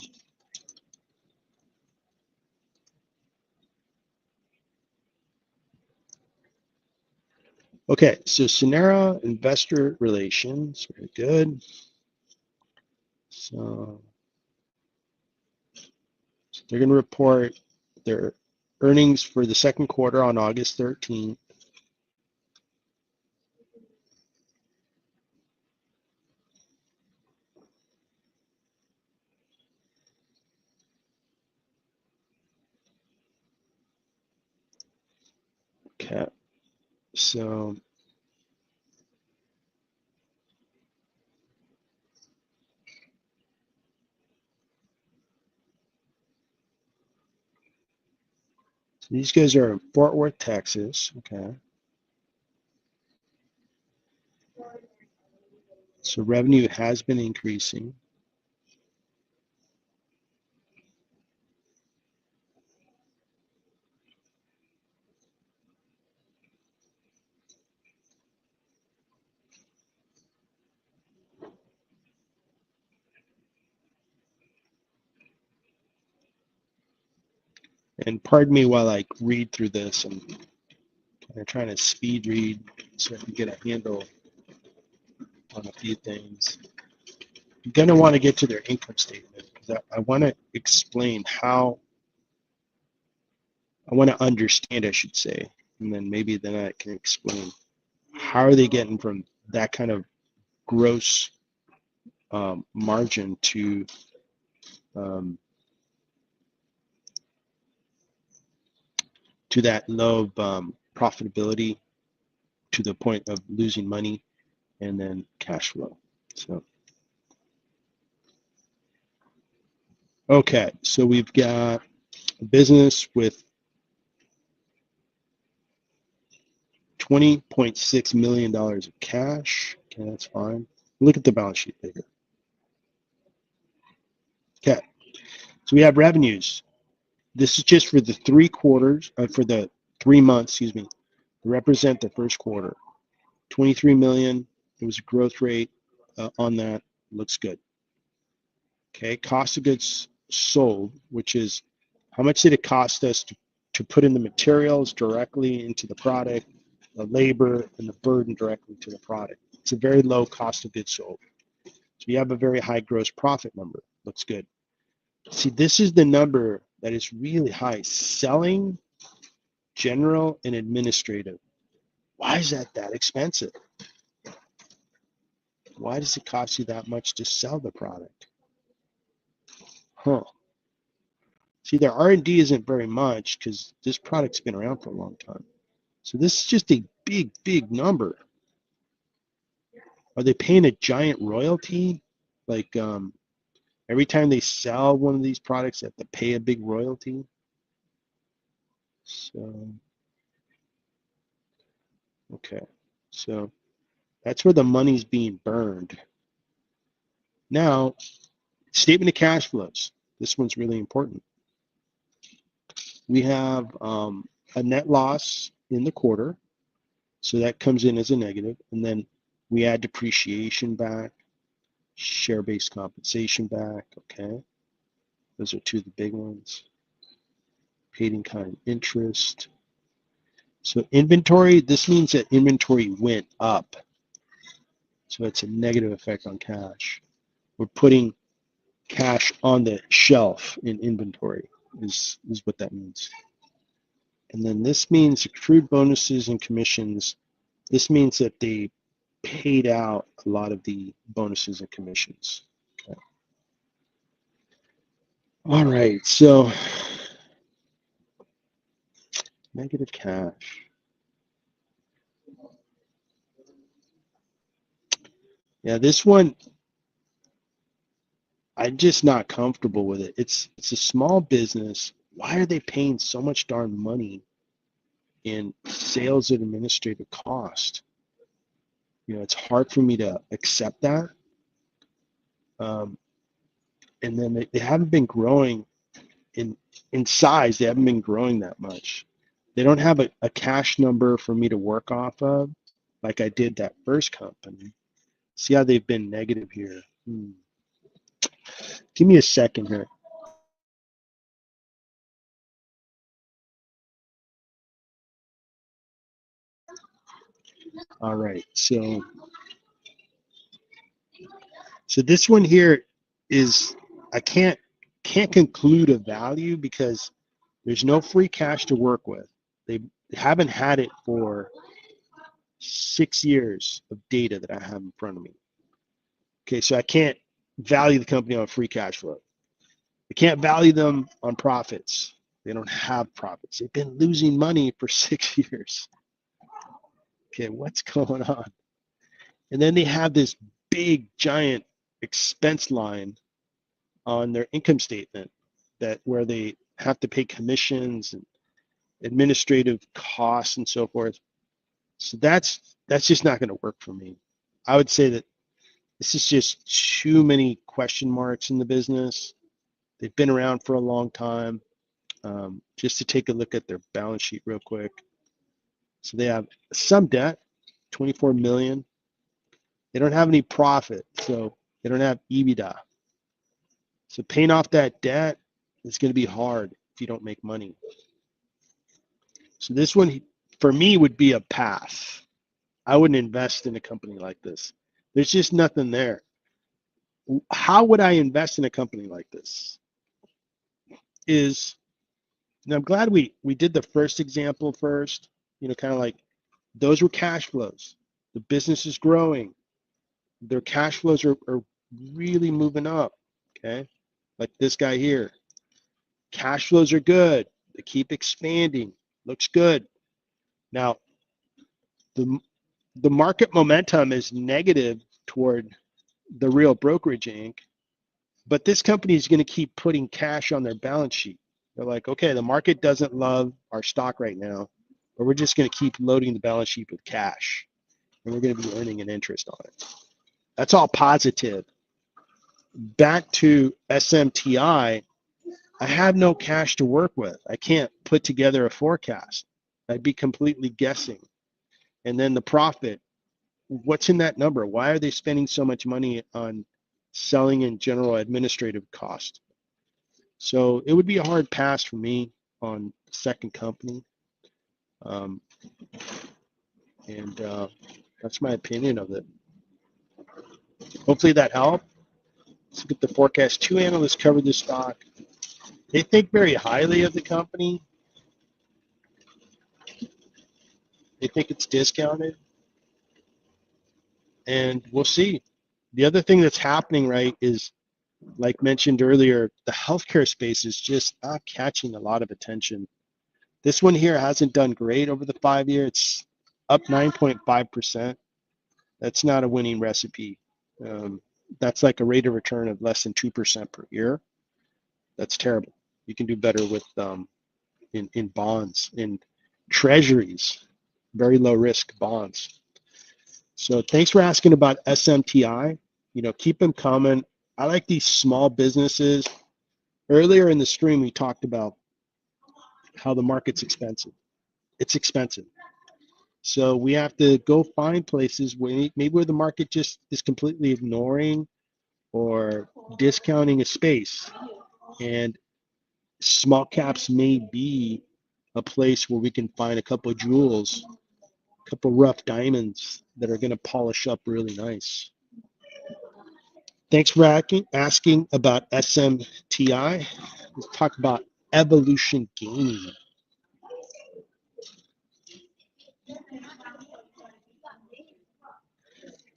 Okay, so Synera Investor Relations, very good. So they're going to report their earnings for the second quarter on August 13th. Okay, so these guys are in Fort Worth, Texas. Okay. So revenue has been increasing. And pardon me while I read through this. I'm kind of trying to speed read so I can get a handle on a few things. You're going to want to get to their income statement, because I want to explain how, I want to understand, I should say, and then maybe then I can explain how are they getting from that kind of gross margin to that low of profitability, to the point of losing money, and then cash flow. So, okay, so we've got a business with $20.6 million of cash. Okay, that's fine. Look at the balance sheet later. Okay, so we have revenues. This is just for the 3 quarters, for the 3 months, excuse me, to represent the first quarter. 23 million. It was a growth rate on that. Looks good. Okay, cost of goods sold, which is how much did it cost us to put in the materials directly into the product, the labor, and the burden directly to the product. It's a very low cost of goods sold. So you have a very high gross profit number. Looks good. See, this is the number that is really high. Selling, general, and administrative. Why is that expensive? Why does it cost you that much to sell the product? Huh. See, their R&D isn't very much because this product's been around for a long time. So this is just a big, big number. Are they paying a giant royalty? Like every time they sell one of these products, they have to pay a big royalty. So, okay. So that's where the money's being burned. Now, statement of cash flows. This one's really important. We have a net loss in the quarter. So that comes in as a negative. And then we add depreciation back, share-based compensation back. Okay. Those are two of the big ones. Paid in kind interest. So inventory, this means that inventory went up. So it's a negative effect on cash. We're putting cash on the shelf in inventory is what that means. And then this means accrued bonuses and commissions. This means that they paid out a lot of the bonuses and commissions. Okay. All right, so negative cash. Yeah, this one, I'm just not comfortable with it. It's a small business. Why are they paying so much darn money in sales and administrative cost? You know, it's hard for me to accept that. And then they haven't been growing in size. They haven't been growing that much. They don't have a cash number for me to work off of like I did that first company. See how they've been negative here. Give me a second here. All right, so this one here is I can't conclude a value because there's no free cash to work with. They haven't had it for 6 years of data that I have in front of me. Okay, so I can't value the company on free cash flow. I can't value them on profits. They don't have profits. They've been losing money for 6 years. Okay, what's going on? And then they have this big, giant expense line on their income statement that where they have to pay commissions and administrative costs and so forth. So that's just not going to work for me. I would say that this is just too many question marks in the business. They've been around for a long time. Just to take a look at their balance sheet real quick. So they have some debt, 24 million. They don't have any profit, so they don't have EBITDA. So paying off that debt is going to be hard if you don't make money. So this one, for me, would be a pass. I wouldn't invest in a company like this. There's just nothing there. How would I invest in a company like this? And I'm glad we did the first example first, kind of like those were cash flows. The business is growing. Their cash flows are really moving up, okay? Like this guy here. Cash flows are good. They keep expanding. Looks good. Now, the market momentum is negative toward the Real Brokerage Inc., but this company is going to keep putting cash on their balance sheet. They're like, okay, the market doesn't love our stock right now, but we're just going to keep loading the balance sheet with cash, and we're going to be earning an interest on it. That's all positive. Back to SMTI, I have no cash to work with. I can't put together a forecast. I'd be completely guessing. And then the profit, what's in that number? Why are they spending so much money on selling and general administrative cost? So it would be a hard pass for me on the second company. That's my opinion of it. Hopefully that helped. Let's look at the forecast. 2 analysts covered this stock. They think very highly of the company. They think it's discounted, and we'll see. The other thing that's happening, right, is like mentioned earlier, the healthcare space is just not catching a lot of attention. This one here hasn't done great over the 5 year. It's up 9.5%. That's not a winning recipe. That's like a rate of return of less than 2% per year. That's terrible. You can do better with in bonds, in treasuries, very low risk bonds. So thanks for asking about SMTI. Keep them coming. I like these small businesses. Earlier in the stream, we talked about how the market's expensive. It's expensive. So we have to go find places where maybe where the market just is completely ignoring or discounting a space. And small caps may be a place where we can find a couple of jewels, a couple of rough diamonds that are going to polish up really nice. Thanks for asking about SMTI. Let's talk about Evolution Gaming.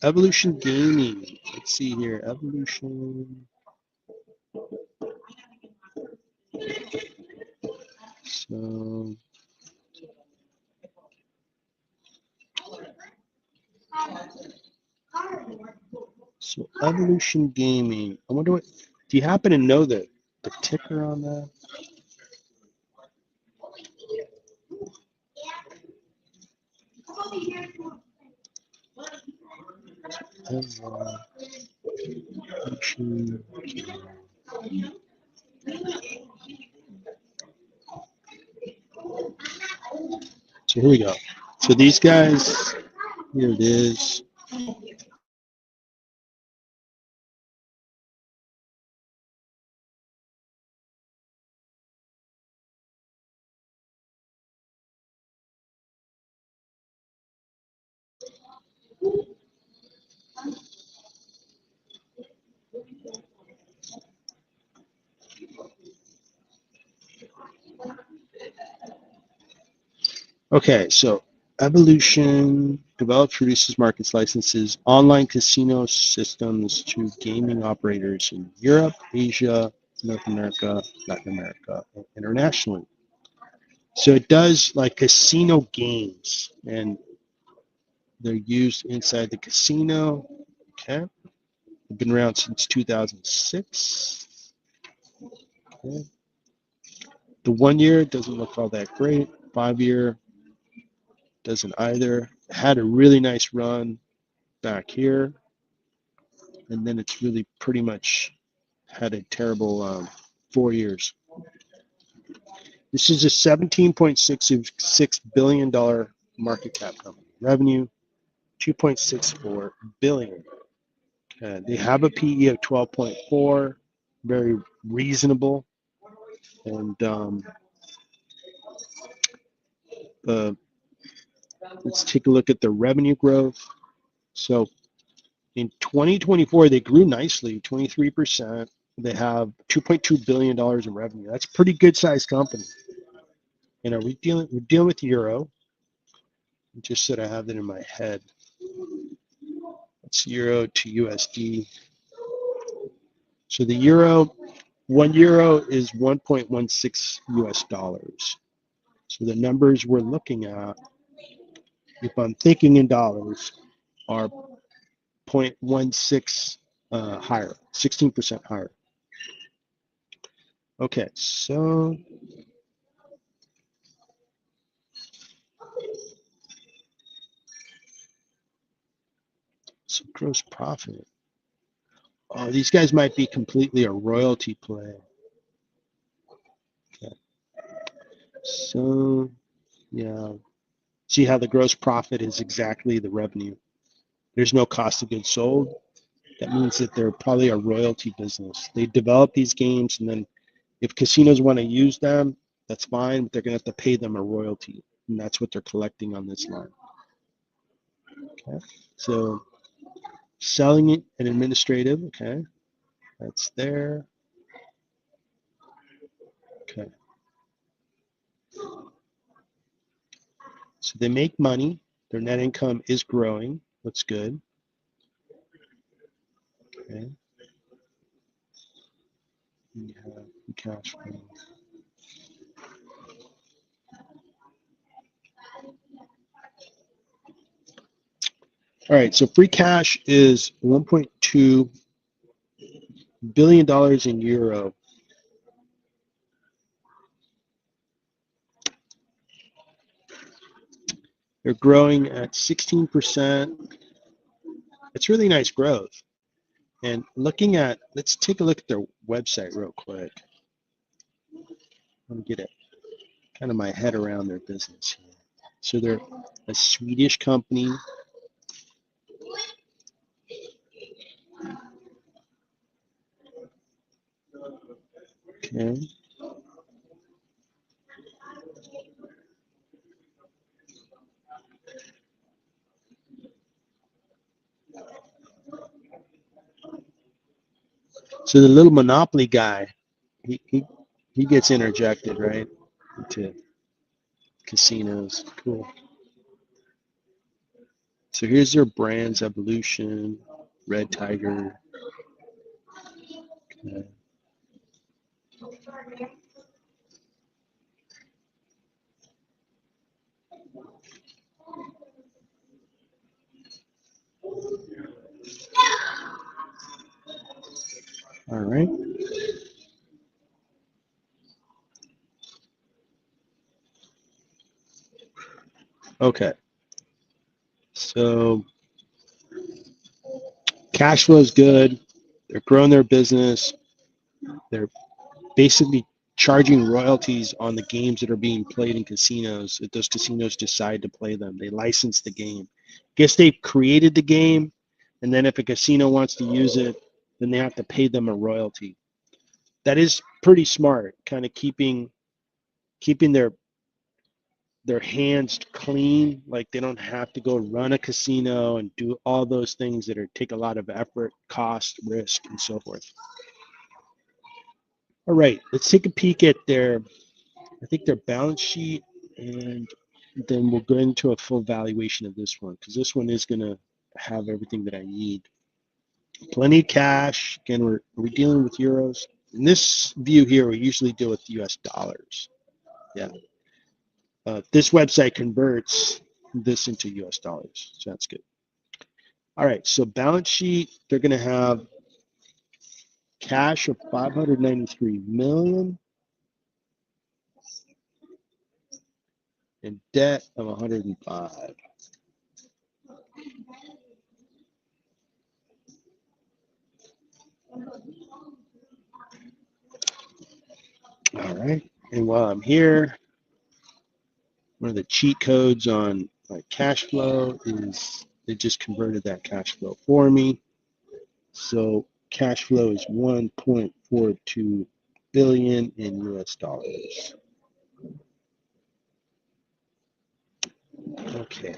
Evolution Gaming. Let's see here. Evolution. So Evolution Gaming. I wonder what. Do you happen to know the ticker on that? So here we go. So these guys, here it is. Okay, so Evolution develops, produces, markets, licenses online casino systems to gaming operators in Europe, Asia, North America, Latin America, and internationally. So it does like casino games, and they're used inside the casino. Okay, they've been around since 2006. Okay. The 1 year doesn't look all that great. 5 year doesn't either. Had a really nice run back here, and then it's really pretty much had a terrible 4 years. This is a $17.66 billion market cap company. Revenue, $2.64 billion. They have a PE of 12.4, very reasonable. And let's take a look at the revenue growth. So in 2024, they grew nicely, 23%. They have $2.2 billion in revenue. That's a pretty good sized company. And we're dealing with euro. Just so that I have it in my head. It's euro to USD. So the euro, 1 euro is 1.16 US dollars. So the numbers we're looking at, if I'm thinking in dollars, are 0.16 higher, 16% higher. Okay, so gross profit. Oh, these guys might be completely a royalty play. Okay. So, yeah. See how the gross profit is exactly the revenue. There's no cost of goods sold. That means that they're probably a royalty business. They develop these games, and then if casinos want to use them, that's fine, but they're going to have to pay them a royalty, and that's what they're collecting on this line. Okay, so selling it and administrative, okay, that's there. So they make money. Their net income is growing. Looks good. Okay. We have cash flow. All right, so free cash is $1.2 billion in euro. They're growing at 16%. It's really nice growth. And looking at, let's take a look at their website real quick. Let me get it, kind of my head around their business here. So they're a Swedish company. Okay. So the little monopoly guy, he gets interjected, right, into casinos. Cool. So here's their brands: Evolution, Red Tiger. Okay. All right. Okay. So cash flow is good. They're growing their business. They're basically charging royalties on the games that are being played in casinos if those casinos decide to play them. They license the game. Guess they've created the game, and then if a casino wants to use it, then they have to pay them a royalty. That is pretty smart, kind of keeping their hands clean, like they don't have to go run a casino and do all those things that take a lot of effort, cost, risk, and so forth. All right, let's take a peek at I think their balance sheet, and then we'll go into a full valuation of this one, because this one is going to have everything that I need. Plenty of cash. Again, we're dealing with euros. In this view here, we usually deal with US dollars. Yeah. This website converts this into US dollars, so that's good. All right, so balance sheet, they're going to have cash of 593 million and debt of 105. All right, and while I'm here, one of the cheat codes on my cash flow is it just converted that cash flow for me. So cash flow is 1.42 billion in US dollars. Okay,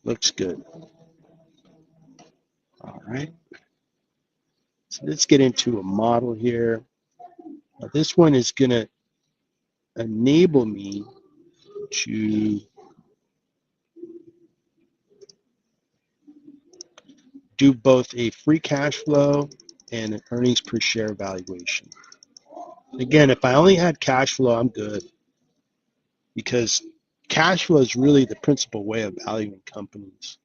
looks good. All right, so let's get into a model here. Now, this one is going to enable me to do both a free cash flow and an earnings per share valuation. Again, if I only had cash flow, I'm good, because cash flow is really the principal way of valuing companies.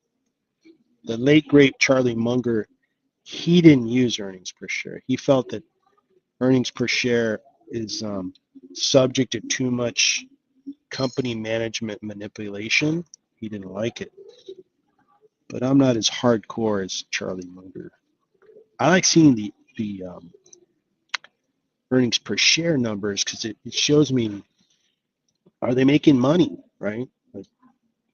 The late, great Charlie Munger, he didn't use earnings per share. He felt that earnings per share is subject to too much company management manipulation. He didn't like it. But I'm not as hardcore as Charlie Munger. I like seeing the earnings per share numbers, because it shows me, are they making money, right?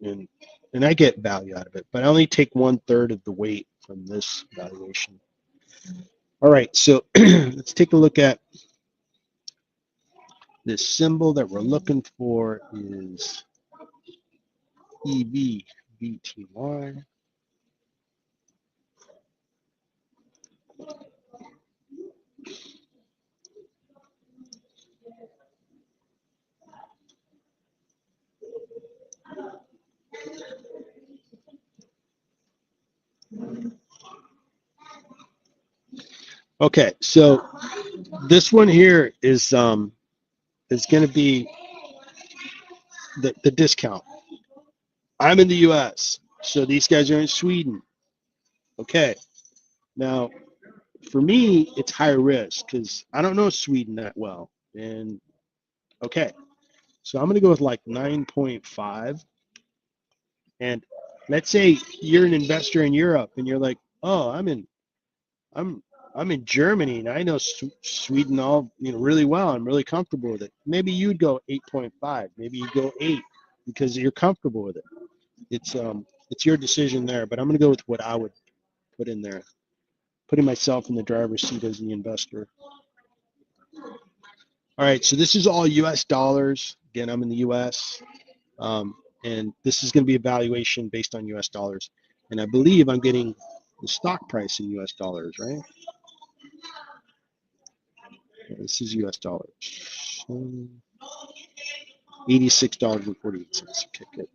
And I get value out of it, but I only take 1/3 of the weight from this valuation. All right, so let's take a look at this symbol that we're looking for is EVBTY. Okay, so this one here is going to be the discount. I'm in the U.S., so these guys are in Sweden. Okay, now for me, it's higher risk because I don't know Sweden that well. And okay, so I'm going to go with like 9.5. And let's say you're an investor in Europe and you're like, oh, I'm I'm in Germany and I know Sweden all really well. I'm really comfortable with it. Maybe you'd go 8.5. Maybe you go 8 because you're comfortable with it. It's your decision there, but I'm going to go with what I would put in there, putting myself in the driver's seat as the investor. All right, so this is all U.S. dollars. Again, I'm in the U.S. And this is going to be a valuation based on U.S. dollars. And I believe I'm getting the stock price in U.S. dollars, right? Yeah, this is U.S. dollars. $86.48. Okay, good.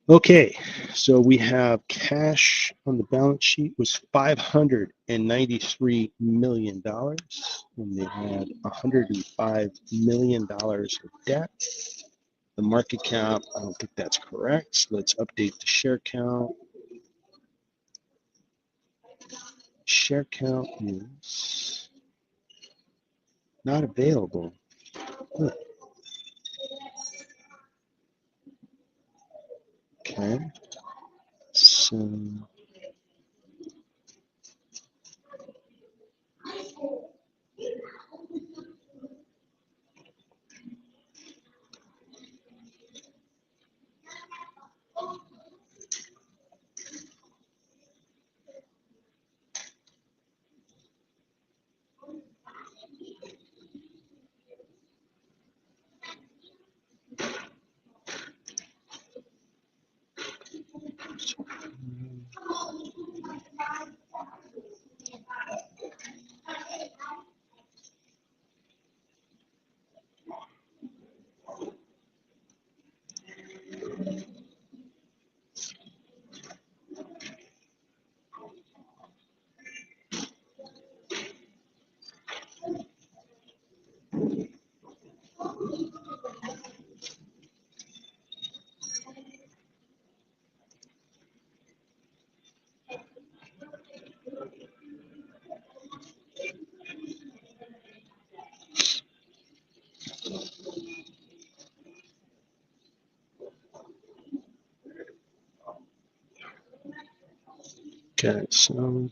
Okay, so we have cash on the balance sheet was $593 million, and they had $105 million of debt. The market cap, I don't think that's correct. So let's update the share count. Share count is not available. Huh. Okay, so okay, so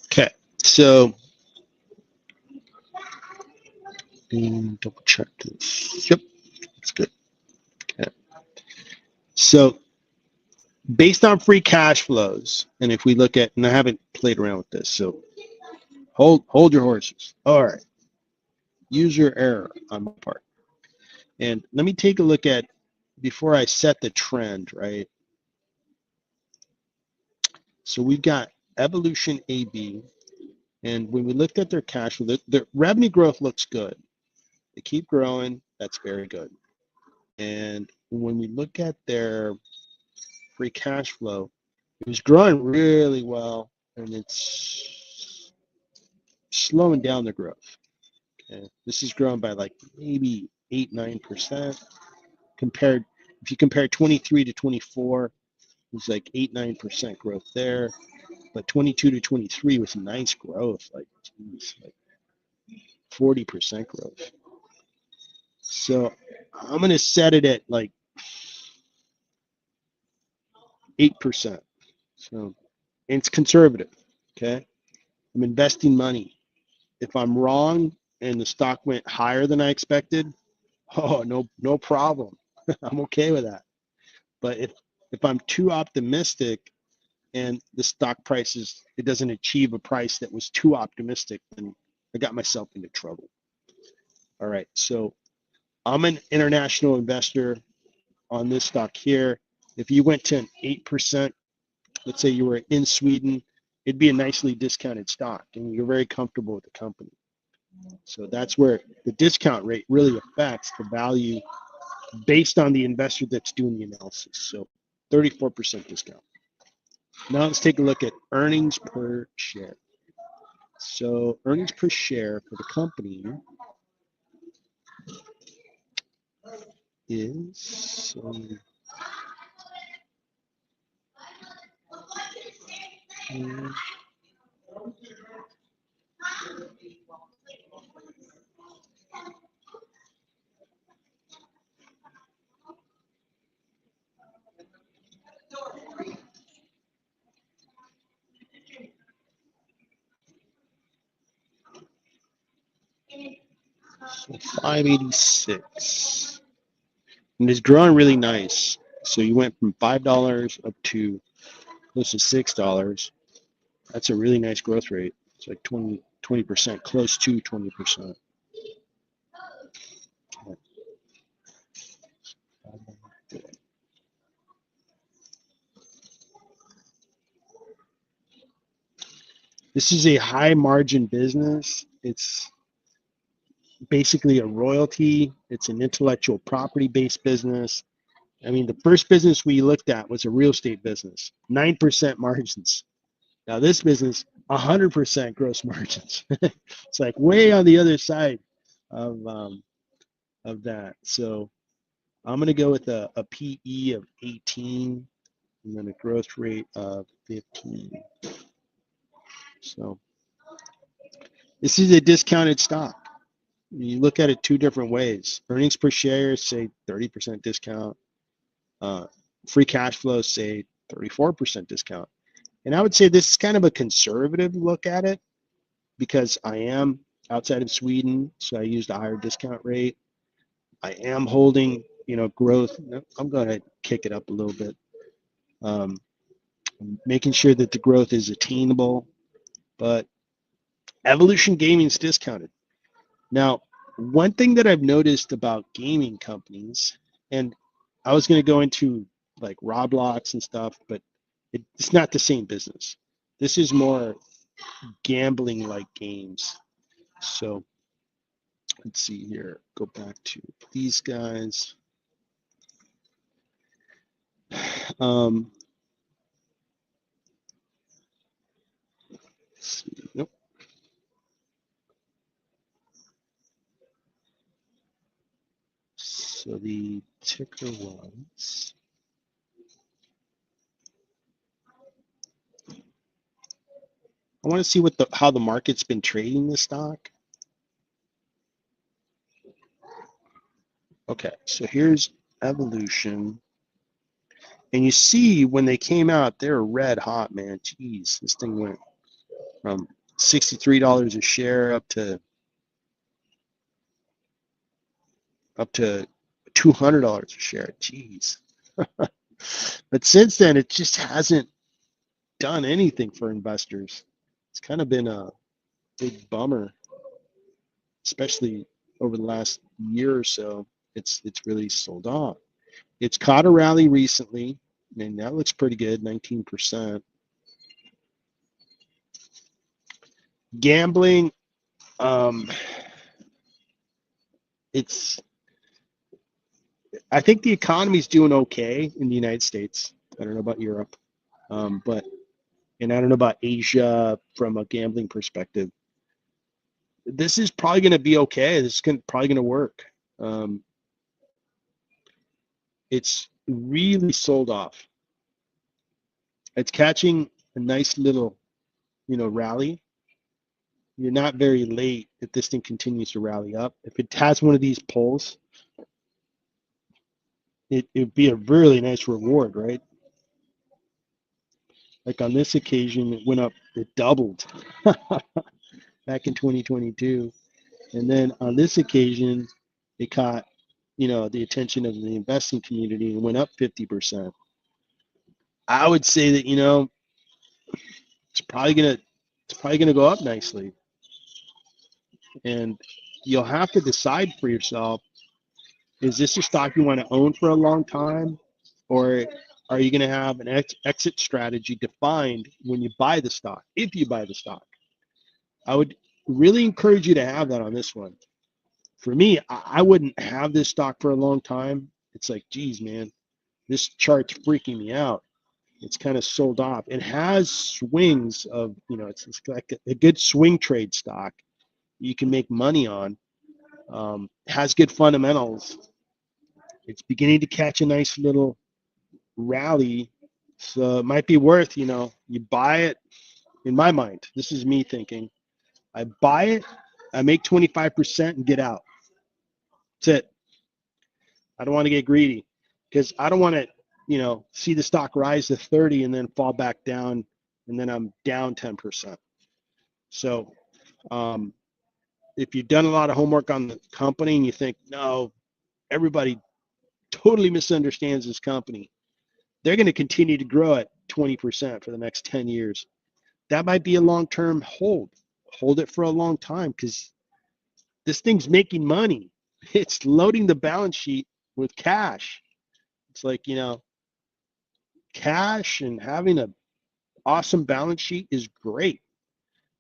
okay, so double check this. Yep, that's good. Okay, so based on free cash flows, and if we look at, and I haven't played around with this, so hold your horses. All right, user error on my part, and let me take a look at before I set the trend, right? So we've got Evolution AB, and when we looked at their cash flow, their revenue growth looks good. They keep growing. That's very good. And when we look at their free cash flow, it was growing really well, and it's slowing down the growth. Okay? This is growing by like maybe 8-9% compared. If you compare 23 to 24, it was like 8-9% growth there, but 22 to 23 was nice growth, like geez, like 40% growth. So I'm gonna set it at like 8%. So and it's conservative. Okay, I'm investing money. If I'm wrong and the stock went higher than I expected, oh no problem. I'm okay with that. But if I'm too optimistic and the stock price it doesn't achieve a price that was too optimistic, then I got myself into trouble. All right, so I'm an international investor. on this stock here. If you went to an 8%, let's say you were in Sweden, it'd be a nicely discounted stock and you're very comfortable with the company. So that's where the discount rate really affects the value based on the investor that's doing the analysis. So 34% discount. Now let's take a look at earnings per share. So earnings per share for the company is so 586, and it's growing really nice. So you went from $5 up to close to $6. That's a really nice growth rate. It's like 20%, close to 20%. This is a high margin business. It's basically a royalty. It's an intellectual property based business. I mean, the first business we looked at was a real estate business, 9% margins. Now this business, 100% gross margins. It's like way on the other side of that. So I'm going to go with a PE of 18 and then a growth rate of 15. So this is a discounted stock. You look at it two different ways. Earnings per share, say 30% discount. Free cash flow, say 34% discount. And I would say this is kind of a conservative look at it because I am outside of Sweden, so I used a higher discount rate. I am holding, growth. I'm going to kick it up a little bit. Making sure that the growth is attainable, but Evolution Gaming is discounted. Now, one thing that I've noticed about gaming companies, and I was going to go into like Roblox and stuff, but it's not the same business. This is more gambling like games. So let's see here, go back to these guys. Let's see. Nope. So the ticker was I want to see how the market's been trading this stock. Okay, so here's Evolution. And you see when they came out, they were red hot, man. Jeez, this thing went from $63 a share up to $200 a share. Jeez. But since then, it just hasn't done anything for investors. It's kind of been a big bummer, especially over the last year or so. It's really sold off. It's caught a rally recently, and that looks pretty good, 19%. Gambling, I think the economy's doing okay in the United States. I don't know about Europe, and I don't know about Asia from a gambling perspective. This is probably going to be okay. This is probably going to work. It's really sold off. It's catching a nice little, rally. You're not very late if this thing continues to rally up. If it has one of these pulls, it'd be a really nice reward, right? Like on this occasion, it went up, it doubled back in 2022. And then on this occasion, it caught, the attention of the investing community and went up 50%. I would say that, it's probably gonna go up nicely. And you'll have to decide for yourself, Is this a stock you want to own for a long time? Or are you going to have an exit strategy defined when you buy the stock, if you buy the stock? I would really encourage you to have that on this one. For me, I wouldn't have this stock for a long time. It's like, geez, man, this chart's freaking me out. It's kind of sold off. It has swings of, it's like a good swing trade stock you can make money on. Has good fundamentals. It's beginning to catch a nice little rally. So it might be worth, you buy it. In my mind, this is me thinking. I buy it, I make 25% and get out. That's it. I don't want to get greedy because I don't want to, see the stock rise to 30 and then fall back down and then I'm down 10%. So if you've done a lot of homework on the company and you think, no, everybody totally misunderstands this company, they're going to continue to grow at 20% for the next 10 years. That might be a long-term hold. Hold it for a long time because this thing's making money. It's loading the balance sheet with cash. It's like, cash and having an awesome balance sheet is great.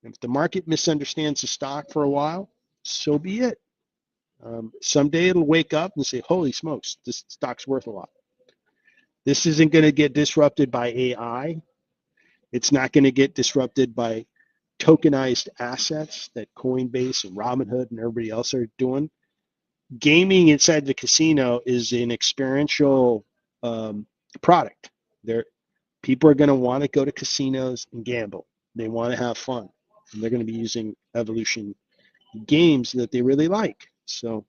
If the market misunderstands the stock for a while, so be it. Someday it'll wake up and say, holy smokes, this stock's worth a lot. This isn't going to get disrupted by AI. It's not going to get disrupted by tokenized assets that Coinbase and Robinhood and everybody else are doing. Gaming inside the casino is an experiential product. People are going to want to go to casinos and gamble. They want to have fun. And they're going to be using Evolution games that they really like. So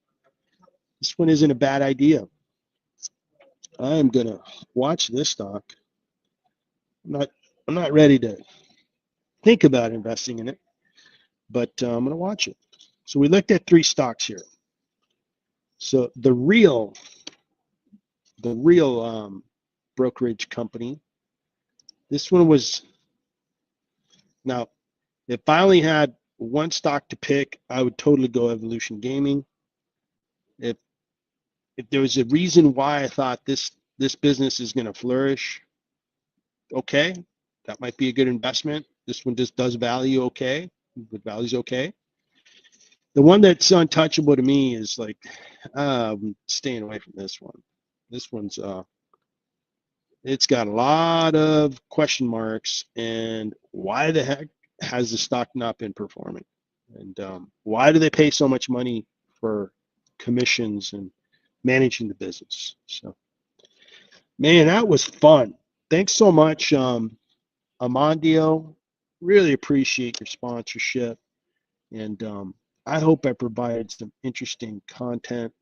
this one isn't a bad idea. I'm going to watch this stock. I'm not ready to think about investing in it, but I'm going to watch it. So we looked at 3 stocks here. So the real brokerage company, this one was, now if I only had one stock to pick, I would totally go Evolution Gaming. If there was a reason why I thought this business is going to flourish, okay, that might be a good investment. This one just does value okay. The value's okay. The one that's untouchable to me is like, I'm staying away from this one. This one's it's got a lot of question marks, and why the heck has the stock not been performing? And why do they pay so much money for commissions and managing the business? So, man, that was fun. Thanks so much, Amandio. Really appreciate your sponsorship, and I hope I provided some interesting content.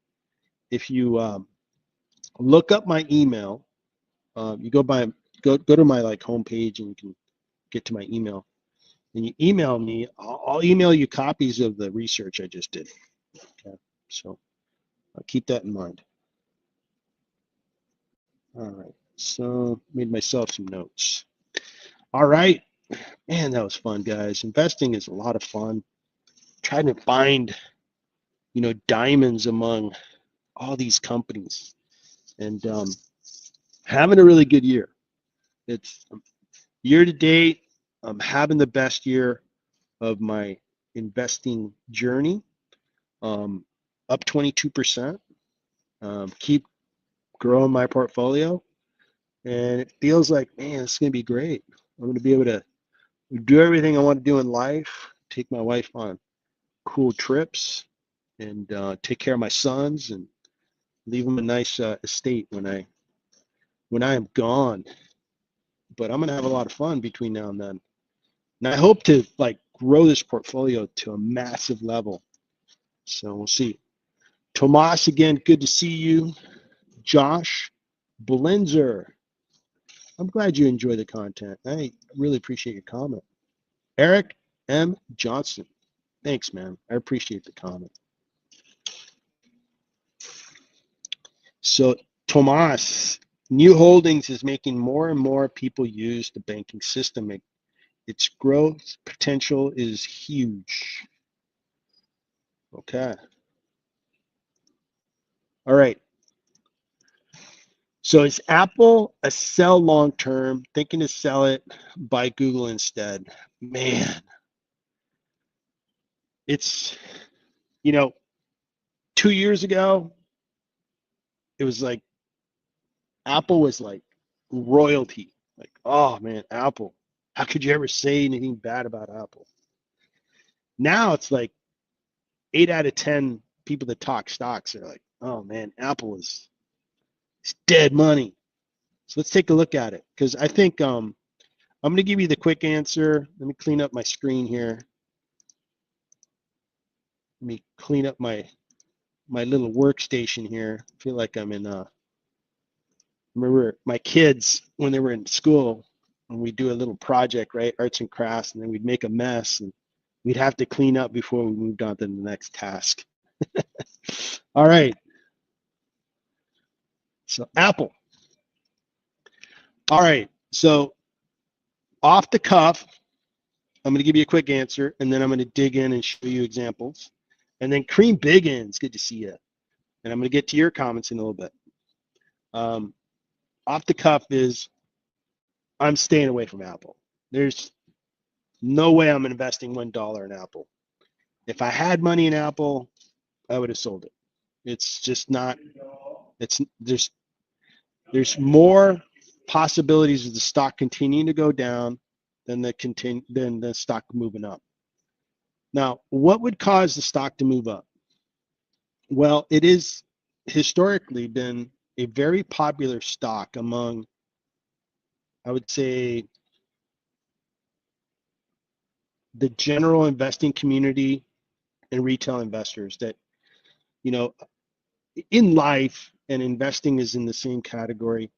If you look up my email, you go to my homepage and you can get to my email. And you email me, I'll email you copies of the research I just did. Okay, so I'll keep that in mind. All right, so made myself some notes. All right, man, that was fun, guys. Investing is a lot of fun. Trying to find, diamonds among all these companies, and having a really good year. It's year to date, I'm having the best year of my investing journey. Up 22%. Keep growing my portfolio, and it feels like, man, it's going to be great. I'm going to be able to do everything I want to do in life, take my wife on cool trips, and take care of my sons and leave them a nice estate when I am gone. But I'm going to have a lot of fun between now and then. And I hope to grow this portfolio to a massive level. So we'll see. Tomas, again, good to see you. Josh Blinzer, I'm glad you enjoy the content. I really appreciate your comment. Eric M. Johnson, thanks, man. I appreciate the comment. So, Tomas, New Holdings is making more and more people use the banking system. Its growth potential is huge. Okay. All right. So is Apple a sell long term? Thinking to sell it, buy Google instead. Man, it's, you know, 2 years ago, it was like Apple was like royalty. Like, oh man, Apple. How could you ever say anything bad about Apple? Now it's like 8 out of 10 people that talk stocks are like, oh man, Apple is it's dead money. So let's take a look at it because I think I'm going to give you the quick answer. Let me clean up my screen here. Let me clean up my little workstation here. I feel like I'm in remember my kids when they were in school and we do a little project, right? Arts and crafts, and then we'd make a mess and we'd have to clean up before we moved on to the next task. All right. So Apple. All right. So off the cuff, I'm going to give you a quick answer and then I'm going to dig in and show you examples. And then Cream Biggins, good to see you. And I'm going to get to your comments in a little bit. Off the cuff is I'm staying away from Apple. There's no way I'm investing $1 in Apple. If I had money in Apple, I would have sold it. It's just not. It's there's more possibilities of the stock continuing to go down than the stock moving up. Now, what would cause the stock to move up? Well, it is historically been a very popular stock among, I would say, the general investing community and retail investors that, you know, in life, and investing is in the same category.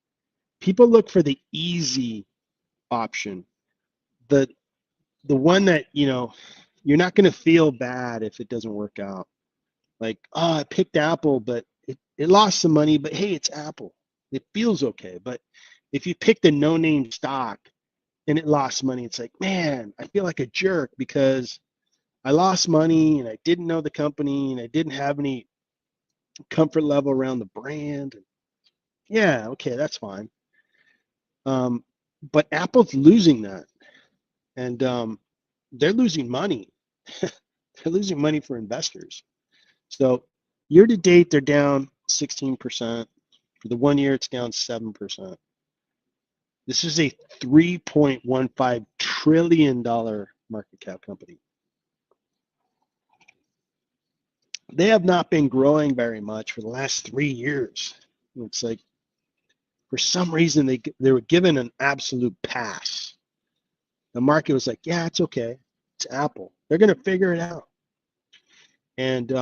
People look for the easy option, the one that, you're not going to feel bad if it doesn't work out. Like, oh, I picked Apple, but it lost some money, but hey, it's Apple. It feels okay. But if you picked a no-name stock and it lost money, it's like, man, I feel like a jerk because I lost money and I didn't know the company and I didn't have any comfort level around the brand. Yeah, okay, that's fine. But Apple's losing that, and they're losing money. They're losing money for investors. So year to date, they're down 16%. For the 1 year, it's down 7%. This is a $3.15 trillion market cap company. They have not been growing very much for the last 3 years. It's like, for some reason, they were given an absolute pass. The market was like, yeah, it's okay. It's Apple. They're going to figure it out. And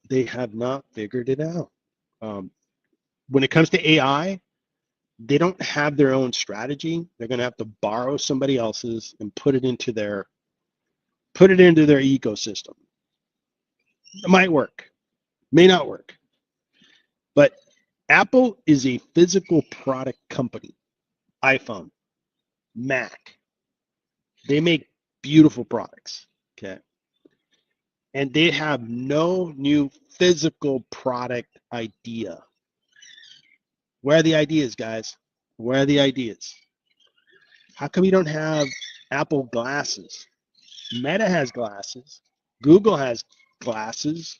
they have not figured it out. When it comes to AI, they don't have their own strategy. They're going to have to borrow somebody else's and put it into their ecosystem. It might work, may not work. But Apple is a physical product company. iPhone, Mac. They make beautiful products. Okay. And they have no new physical product idea. Where are the ideas, guys? Where are the ideas? How come you don't have Apple glasses? Meta has glasses. Google has glasses.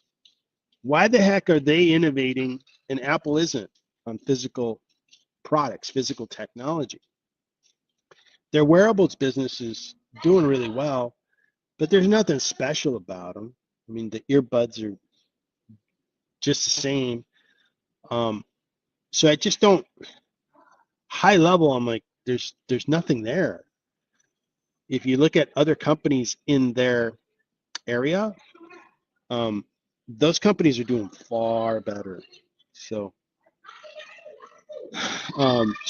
Why the heck are they innovating and Apple isn't on physical products, physical technology? Their wearables business is doing really well, but there's nothing special about them. I mean, the earbuds are just the same. So I just don't, high level, I'm like, there's nothing there. If you look at other companies in their area, those companies are doing far better. So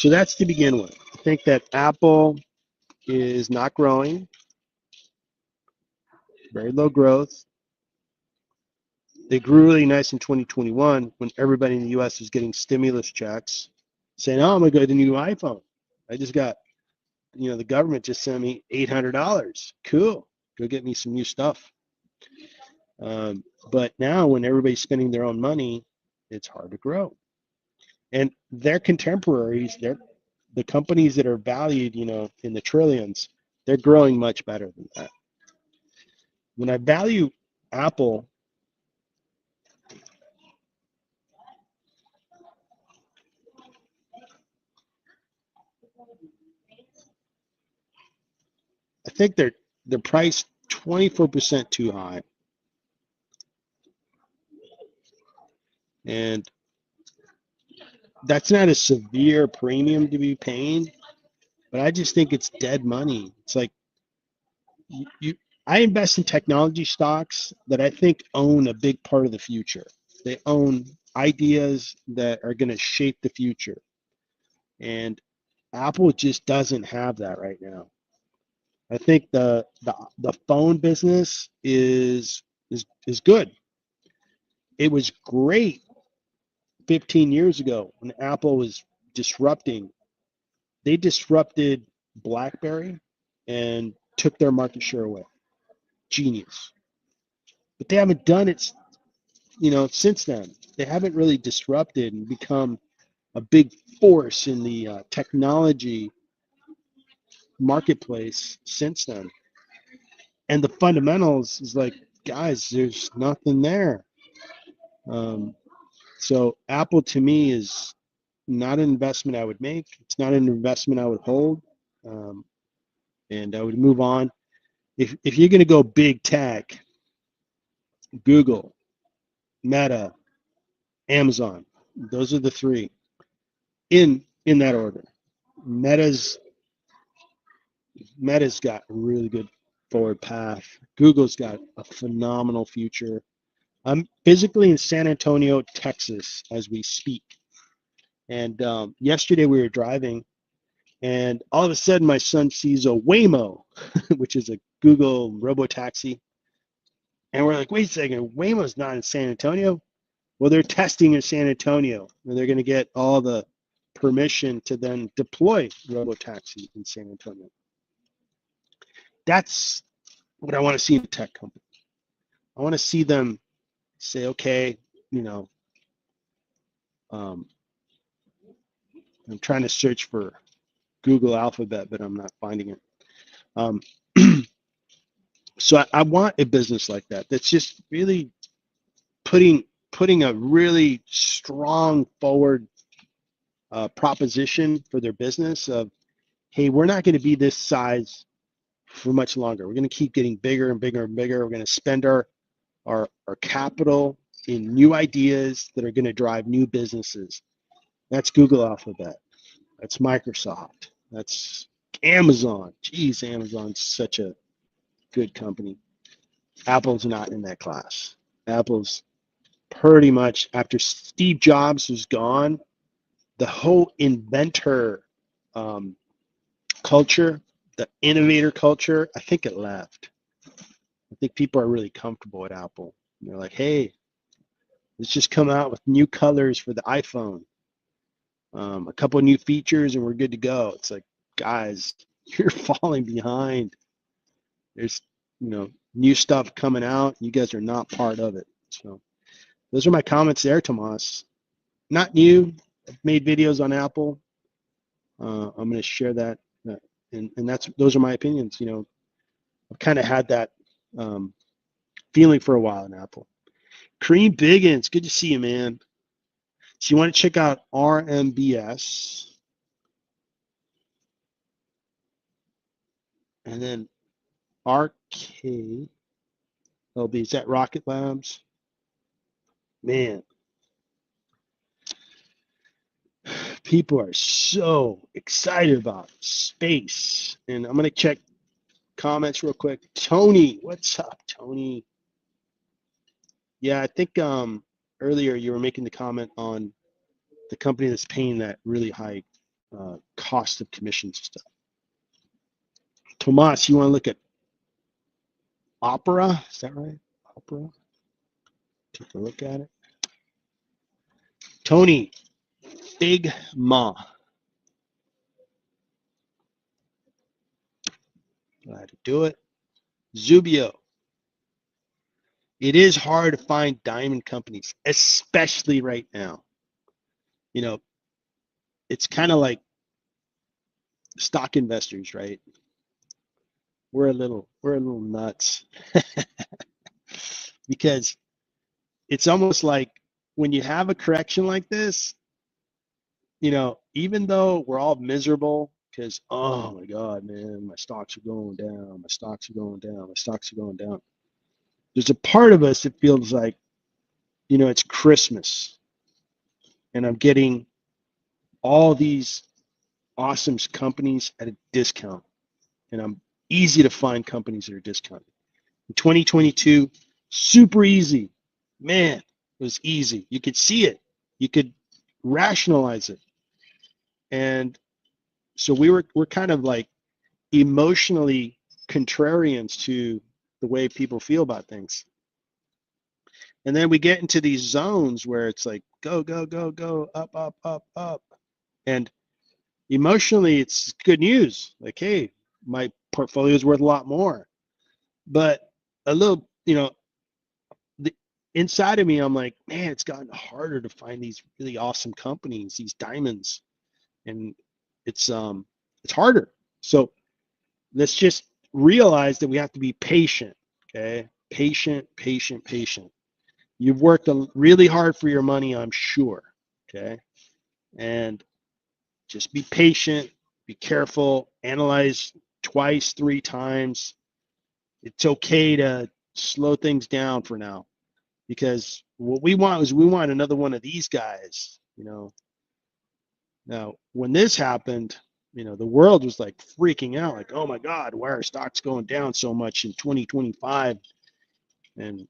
that's to begin with. I think that Apple is not growing, very low growth. They grew really nice in 2021 when everybody in the US was getting stimulus checks saying, oh, I'm going to get a new iPhone. I just got, the government just sent me $800. Cool. Go get me some new stuff. But now when everybody's spending their own money, it's hard to grow. And their contemporaries, the companies that are valued, in the trillions, they're growing much better than that. When I value Apple, I think they're priced 24% too high. And that's not a severe premium to be paying, but I just think it's dead money. It's like you I invest in technology stocks that I think own a big part of the future. They own ideas that are going to shape the future. And Apple just doesn't have that right now. I think the phone business is good. It was great 15 years ago when Apple was disrupting. They disrupted BlackBerry and took their market share away. Genius. But they haven't done it, since then. They haven't really disrupted and become a big force in the technology marketplace since then. And the fundamentals is like, guys, there's nothing there. Um, so Apple to me is not an investment I would make. It's not an investment I would hold, um, and I would move on. If you're going to go big tech, Google, Meta, Amazon, those are the three in that order. Meta's Meta's got a really good forward path. Google's got a phenomenal future. I'm physically in San Antonio, Texas, as we speak. And yesterday we were driving, and all of a sudden my son sees a Waymo, which is a Google robotaxi. And we're like, wait a second, Waymo's not in San Antonio. Well, they're testing in San Antonio, and they're going to get all the permission to then deploy robotaxi in San Antonio. That's what I want to see in a tech company. I want to see them say, okay, you know, um, I'm trying to search for Google Alphabet, but I'm not finding it. Um, so I want a business like that that's just really putting a really strong forward proposition for their business of, hey, we're not going to be this size for much longer. We're going to keep getting bigger and bigger and bigger. We're going to spend our capital in new ideas that are going to drive new businesses. That's Google Alphabet. That's Microsoft. That's Amazon. Geez, Amazon's such a good company. Apple's not in that class. Apple's pretty much, after Steve Jobs was gone, the whole inventor um, culture, the innovator culture, I think it left. I think people are really comfortable at Apple. And they're like, hey, let's just come out with new colors for the iPhone, a couple of new features, and we're good to go. It's like, guys, you're falling behind. There's, new stuff coming out. You guys are not part of it. So those are my comments there, Tomas. Not new. I've made videos on Apple. I'm going to share that, and those are my opinions. I've kind of had that feeling for a while in Apple. Kareem Biggins, good to see you, man. So you want to check out RMBS, and then RKLB. Is that Rocket Labs? Man, people are so excited about space. And I'm going to check comments real quick. Tony, what's up, Tony? Yeah, I think earlier you were making the comment on the company that's paying that really high cost of commissions stuff. Tomas, you want to look at Opera? Is that right? Opera? Take a look at it. Tony, Figma. Glad to do it. Zubio. It is hard to find diamond companies, especially right now. You know, it's kind of like stock investors, right? We're a little nuts because it's almost like when you have a correction like this, even though we're all miserable because, oh my God, man, my stocks are going down, my stocks are going down, my stocks are going down. There's a part of us that feels like, it's Christmas and I'm getting all these awesome companies at a discount, and I'm easy to find companies that are discounted. In 2022, super easy. Man, it was easy. You could see it. You could rationalize it. And so we're kind of like emotionally contrarians to the way people feel about things. And then we get into these zones where it's like go, go, go, go, up, up, up, up. And emotionally, it's good news. Like, hey, my portfolio is worth a lot more. But a little, the inside of me, I'm like, man, it's gotten harder to find these really awesome companies, these diamonds, and it's harder. So let's just realize that we have to be patient. Okay, patient, patient, patient. You've worked really hard for your money, I'm sure. Okay, and just be patient, be careful, analyze twice, three times. It's okay to slow things down for now, because what we want is we want another one of these guys. Now when this happened, the world was like freaking out, like, oh my God, why are stocks going down so much in 2025? And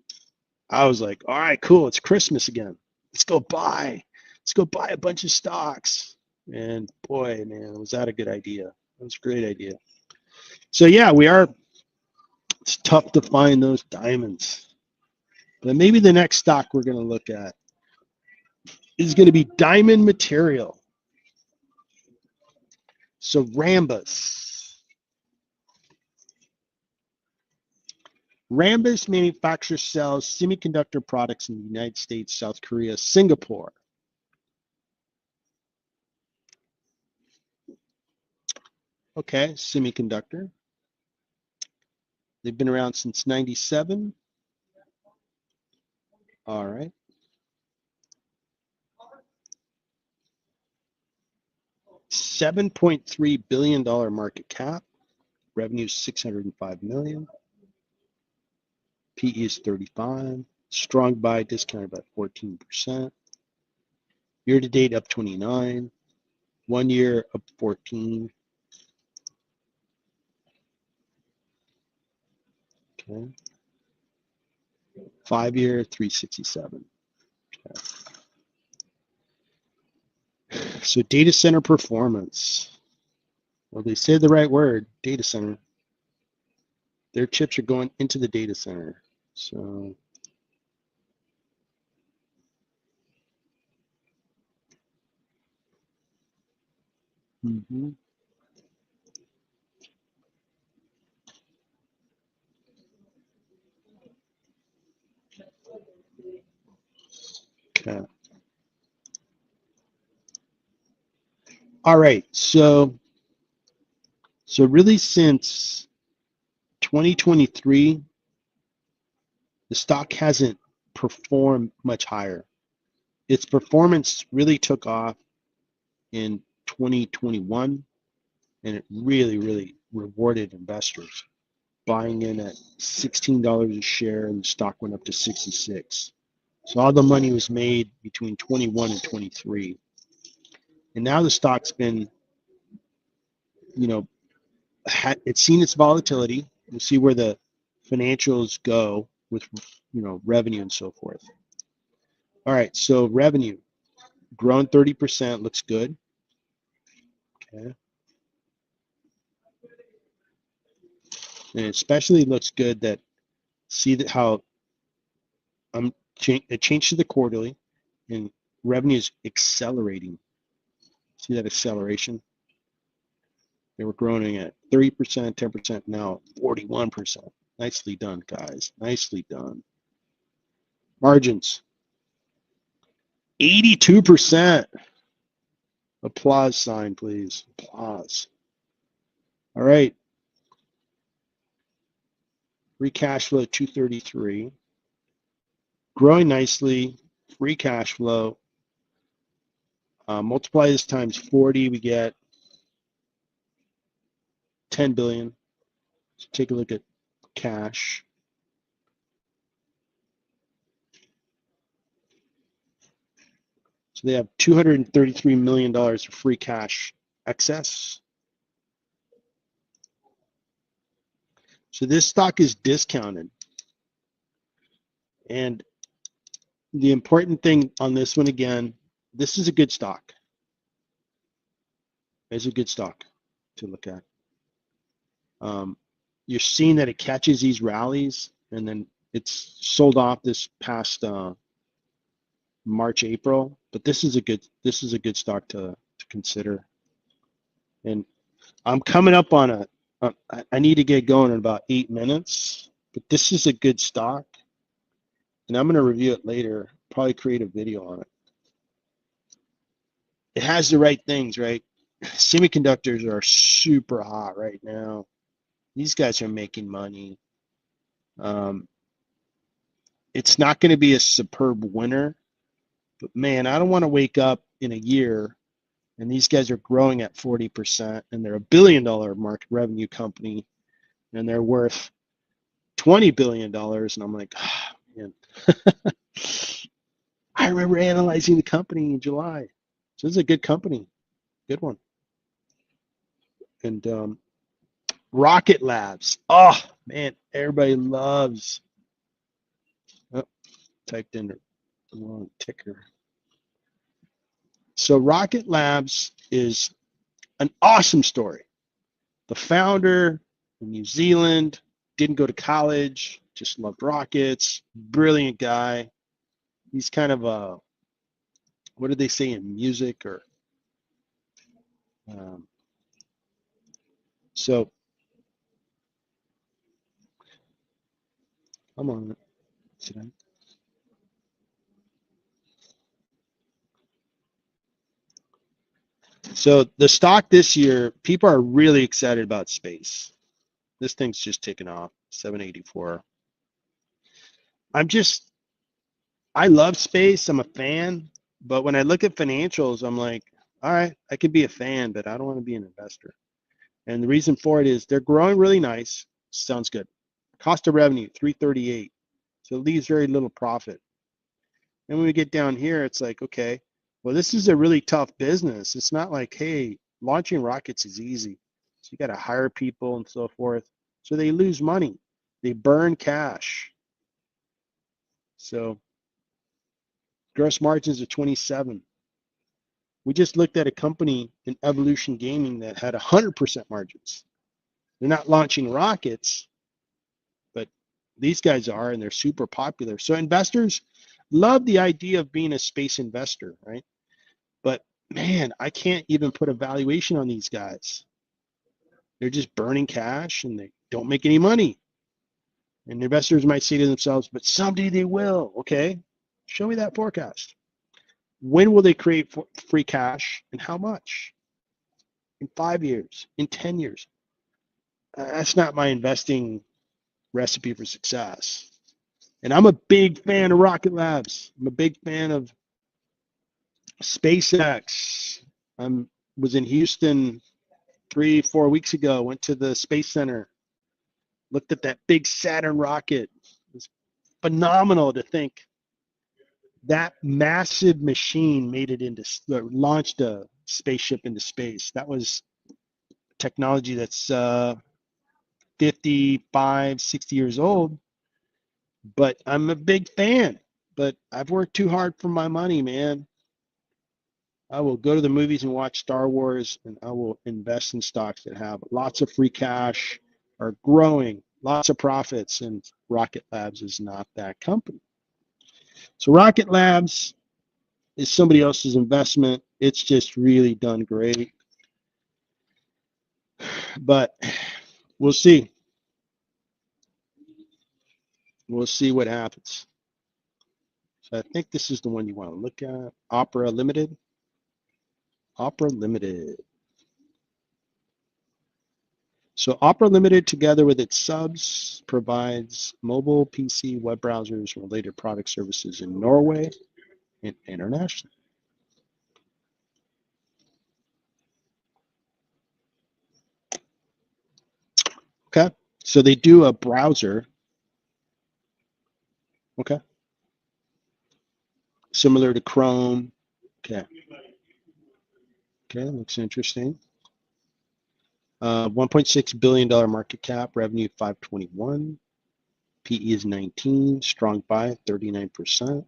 I was like, all right, cool, it's Christmas again. Let's go buy a bunch of stocks. And boy, man, was that a good idea. That was a great idea. So yeah, it's tough to find those diamonds. But maybe the next stock we're going to look at is going to be diamond material. So Rambus. Rambus manufactures, sells semiconductor products in the United States, South Korea, Singapore. Okay, semiconductor. They've been around since 97. All right. $7.3 billion market cap. Revenue is $605 million. PE is 35. Strong buy, discounted by 14%. Year to date up 29. 1 year up 14. Okay. 5 year 367. Okay. So data center performance. Well, they said the right word, data center. Their chips are going into the data center. So okay. All right. So really since 2023, the stock hasn't performed much higher. Its performance really took off in 2021, and it really, really rewarded investors, buying in at $16 a share, and the stock went up to 66. So all the money was made between 21 and 23. And now the stock's been, it's seen its volatility. We'll see where the financials go with, revenue and so forth. All right, so revenue grown 30%, looks good. Okay. And it especially looks good that see that how it changed to the quarterly, and revenue is accelerating. See that acceleration? They were growing at 30%, 10%, now 41%. Nicely done, guys. Nicely done. Margins, 82%. Applause sign, please. Applause. All right. Free cash flow, 233. Growing nicely. Free cash flow. Multiply this times 40, we get 10 billion. So take a look at cash. So they have $233 million of free cash excess. So this stock is discounted. And the important thing on this one, again, this is a good stock. It's a good stock to look at. You're seeing that it catches these rallies, and then it's sold off this past March, April. But this is a good stock to consider. And I'm coming up on I need to get going in about 8 minutes. But this is a good stock, and I'm going to review it later. Probably create a video on it. It has the right things, right? Semiconductors are super hot right now. These guys are making money. It's not going to be a superb winner, but man, I don't want to wake up in a year and these guys are growing at 40% and they're $1 billion market revenue company and they're worth $20 billion. And I'm like, oh, man. I remember analyzing the company in July. So this is a good company, good one. And Rocket Labs. Oh, man, everybody loves. Oh, typed in the wrong ticker. So Rocket Labs is an awesome story. The founder in New Zealand, didn't go to college, just loved rockets, brilliant guy. He's kind of a, what do they say in music or, so I'm on it today. So the stock this year, people are really excited about space. This thing's just taken off, 784. I love space. I'm a fan. But when I look at financials, I'm like, all right, I could be a fan, but I don't want to be an investor. And the reason for it is they're growing really nice. Sounds good. Cost of revenue, 338. So it leaves very little profit. And when we get down here, it's like, okay, well, this is a really tough business. It's not like, hey, launching rockets is easy. So you got to hire people and so forth. So they lose money. They burn cash. So gross margins are 27. We just looked at a company in Evolution Gaming that had 100% margins. They're not launching rockets, but these guys are, and they're super popular. So investors love the idea of being a space investor, right? But man, I can't even put a valuation on these guys. They're just burning cash and they don't make any money. And investors might say to themselves, but someday they will. Okay, show me that forecast. When will they create free cash and how much? In 5 years, in 10 years? That's not my investing recipe for success. And I'm a big fan of Rocket Labs. I'm a big fan of SpaceX. I was in Houston 3-4 weeks ago, went to the Space Center, looked at that big Saturn rocket. It's phenomenal to think that massive machine made it into, launched a spaceship into space. That was technology that's 55, 60 years old, but I'm a big fan. But I've worked too hard for my money, man. I will go to the movies and watch Star Wars, and I will invest in stocks that have lots of free cash, are growing, lots of profits, and Rocket Labs is not that company. So Rocket Labs is somebody else's investment. It's just really done great. But we'll see. We'll see what happens. So I think this is the one you want to look at. Opera Limited. Opera Limited. So Opera Limited, together with its subs, provides mobile, PC, web browsers, and related product services in Norway and internationally. Okay, so they do a browser. Okay, similar to Chrome. Okay, looks interesting. $1.6 billion market cap, revenue 521, PE is 19, strong buy 39%,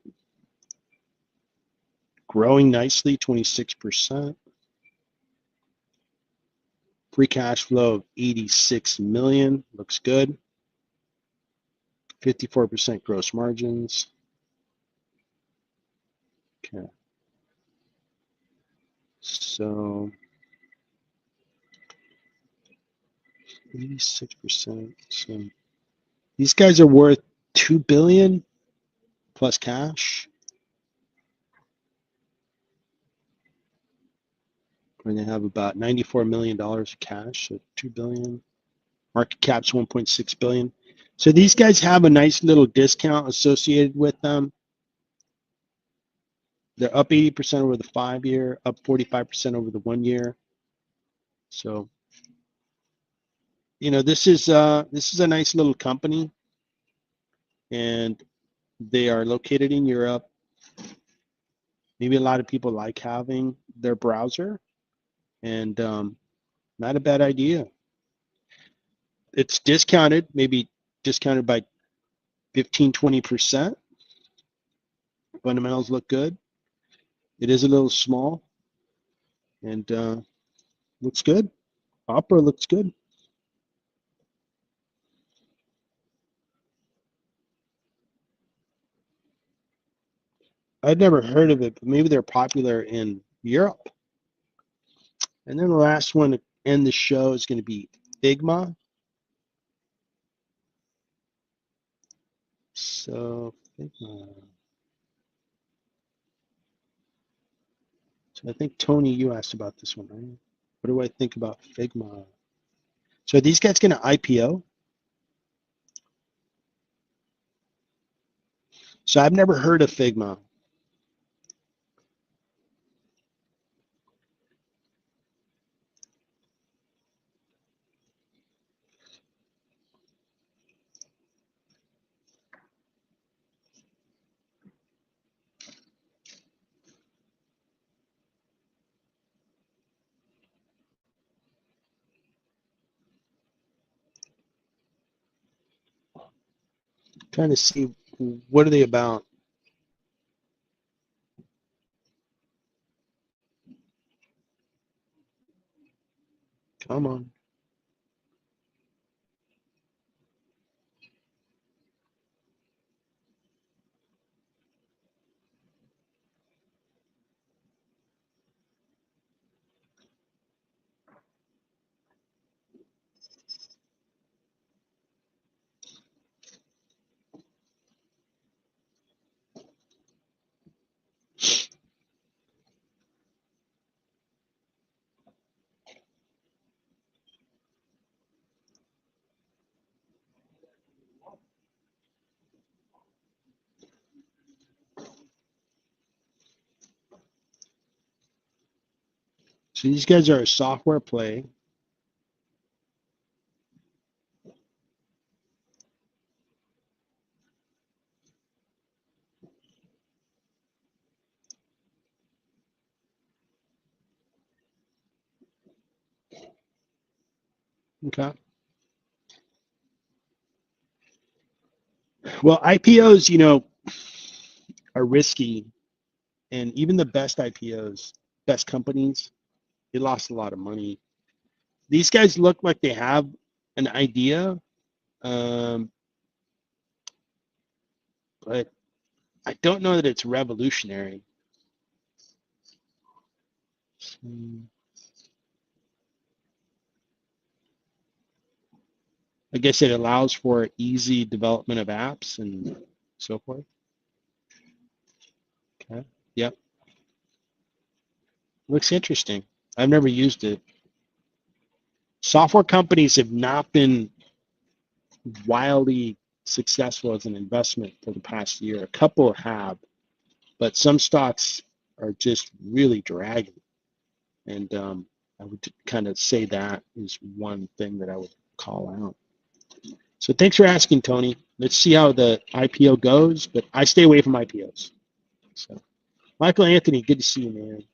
growing nicely 26%, free cash flow of 86 million, looks good, 54% gross margins. Okay, so 86%. So these guys are worth 2 billion plus cash. We're going to have about $94 million of cash, so 2 billion. Market cap's 1.6 billion. So these guys have a nice little discount associated with them. They're up 80% over the 5-year, up 45% over the 1 year. So, you know, this is a nice little company, and they are located in Europe. Maybe a lot of people like having their browser, and not a bad idea. It's discounted, maybe discounted by 15-20%. Fundamentals look good. It is a little small, and looks good. Opera looks good. I'd never heard of it, but maybe they're popular in Europe. And then the last one to end the show is going to be Figma. So Figma. So I think, Tony, you asked about this one, right? What do I think about Figma? So are these guys going to IPO? So I've never heard of Figma. Trying to see, what are they about? Come on. So these guys are a software play. Okay. Well, IPOs, you know, are risky, and even the best IPOs, best companies, they lost a lot of money. These guys look like they have an idea, but I don't know that it's revolutionary. I guess it allows for easy development of apps and so forth. Okay. Yep. Looks interesting. I've never used it. Software companies have not been wildly successful as an investment for the past year. A couple have, but some stocks are just really dragging. And I would kind of say that is one thing that I would call out. So thanks for asking, Tony. Let's see how the IPO goes, but I stay away from IPOs. So, Michael Anthony, good to see you, man.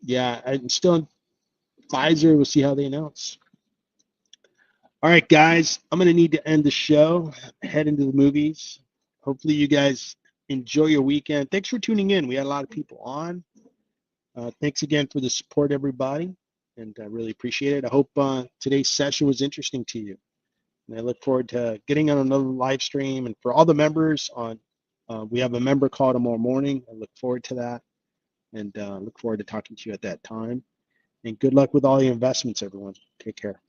Yeah, I'm still in Pfizer. We'll see how they announce. All right, guys, I'm going to need to end the show, head into the movies. Hopefully, you guys enjoy your weekend. Thanks for tuning in. We had a lot of people on. Thanks again for the support, everybody, and I really appreciate it. I hope today's session was interesting to you. And I look forward to getting on another live stream. And for all the members on, we have a member call tomorrow morning. I look forward to that, and look forward to talking to you at that time. And good luck with all your investments, everyone. Take care.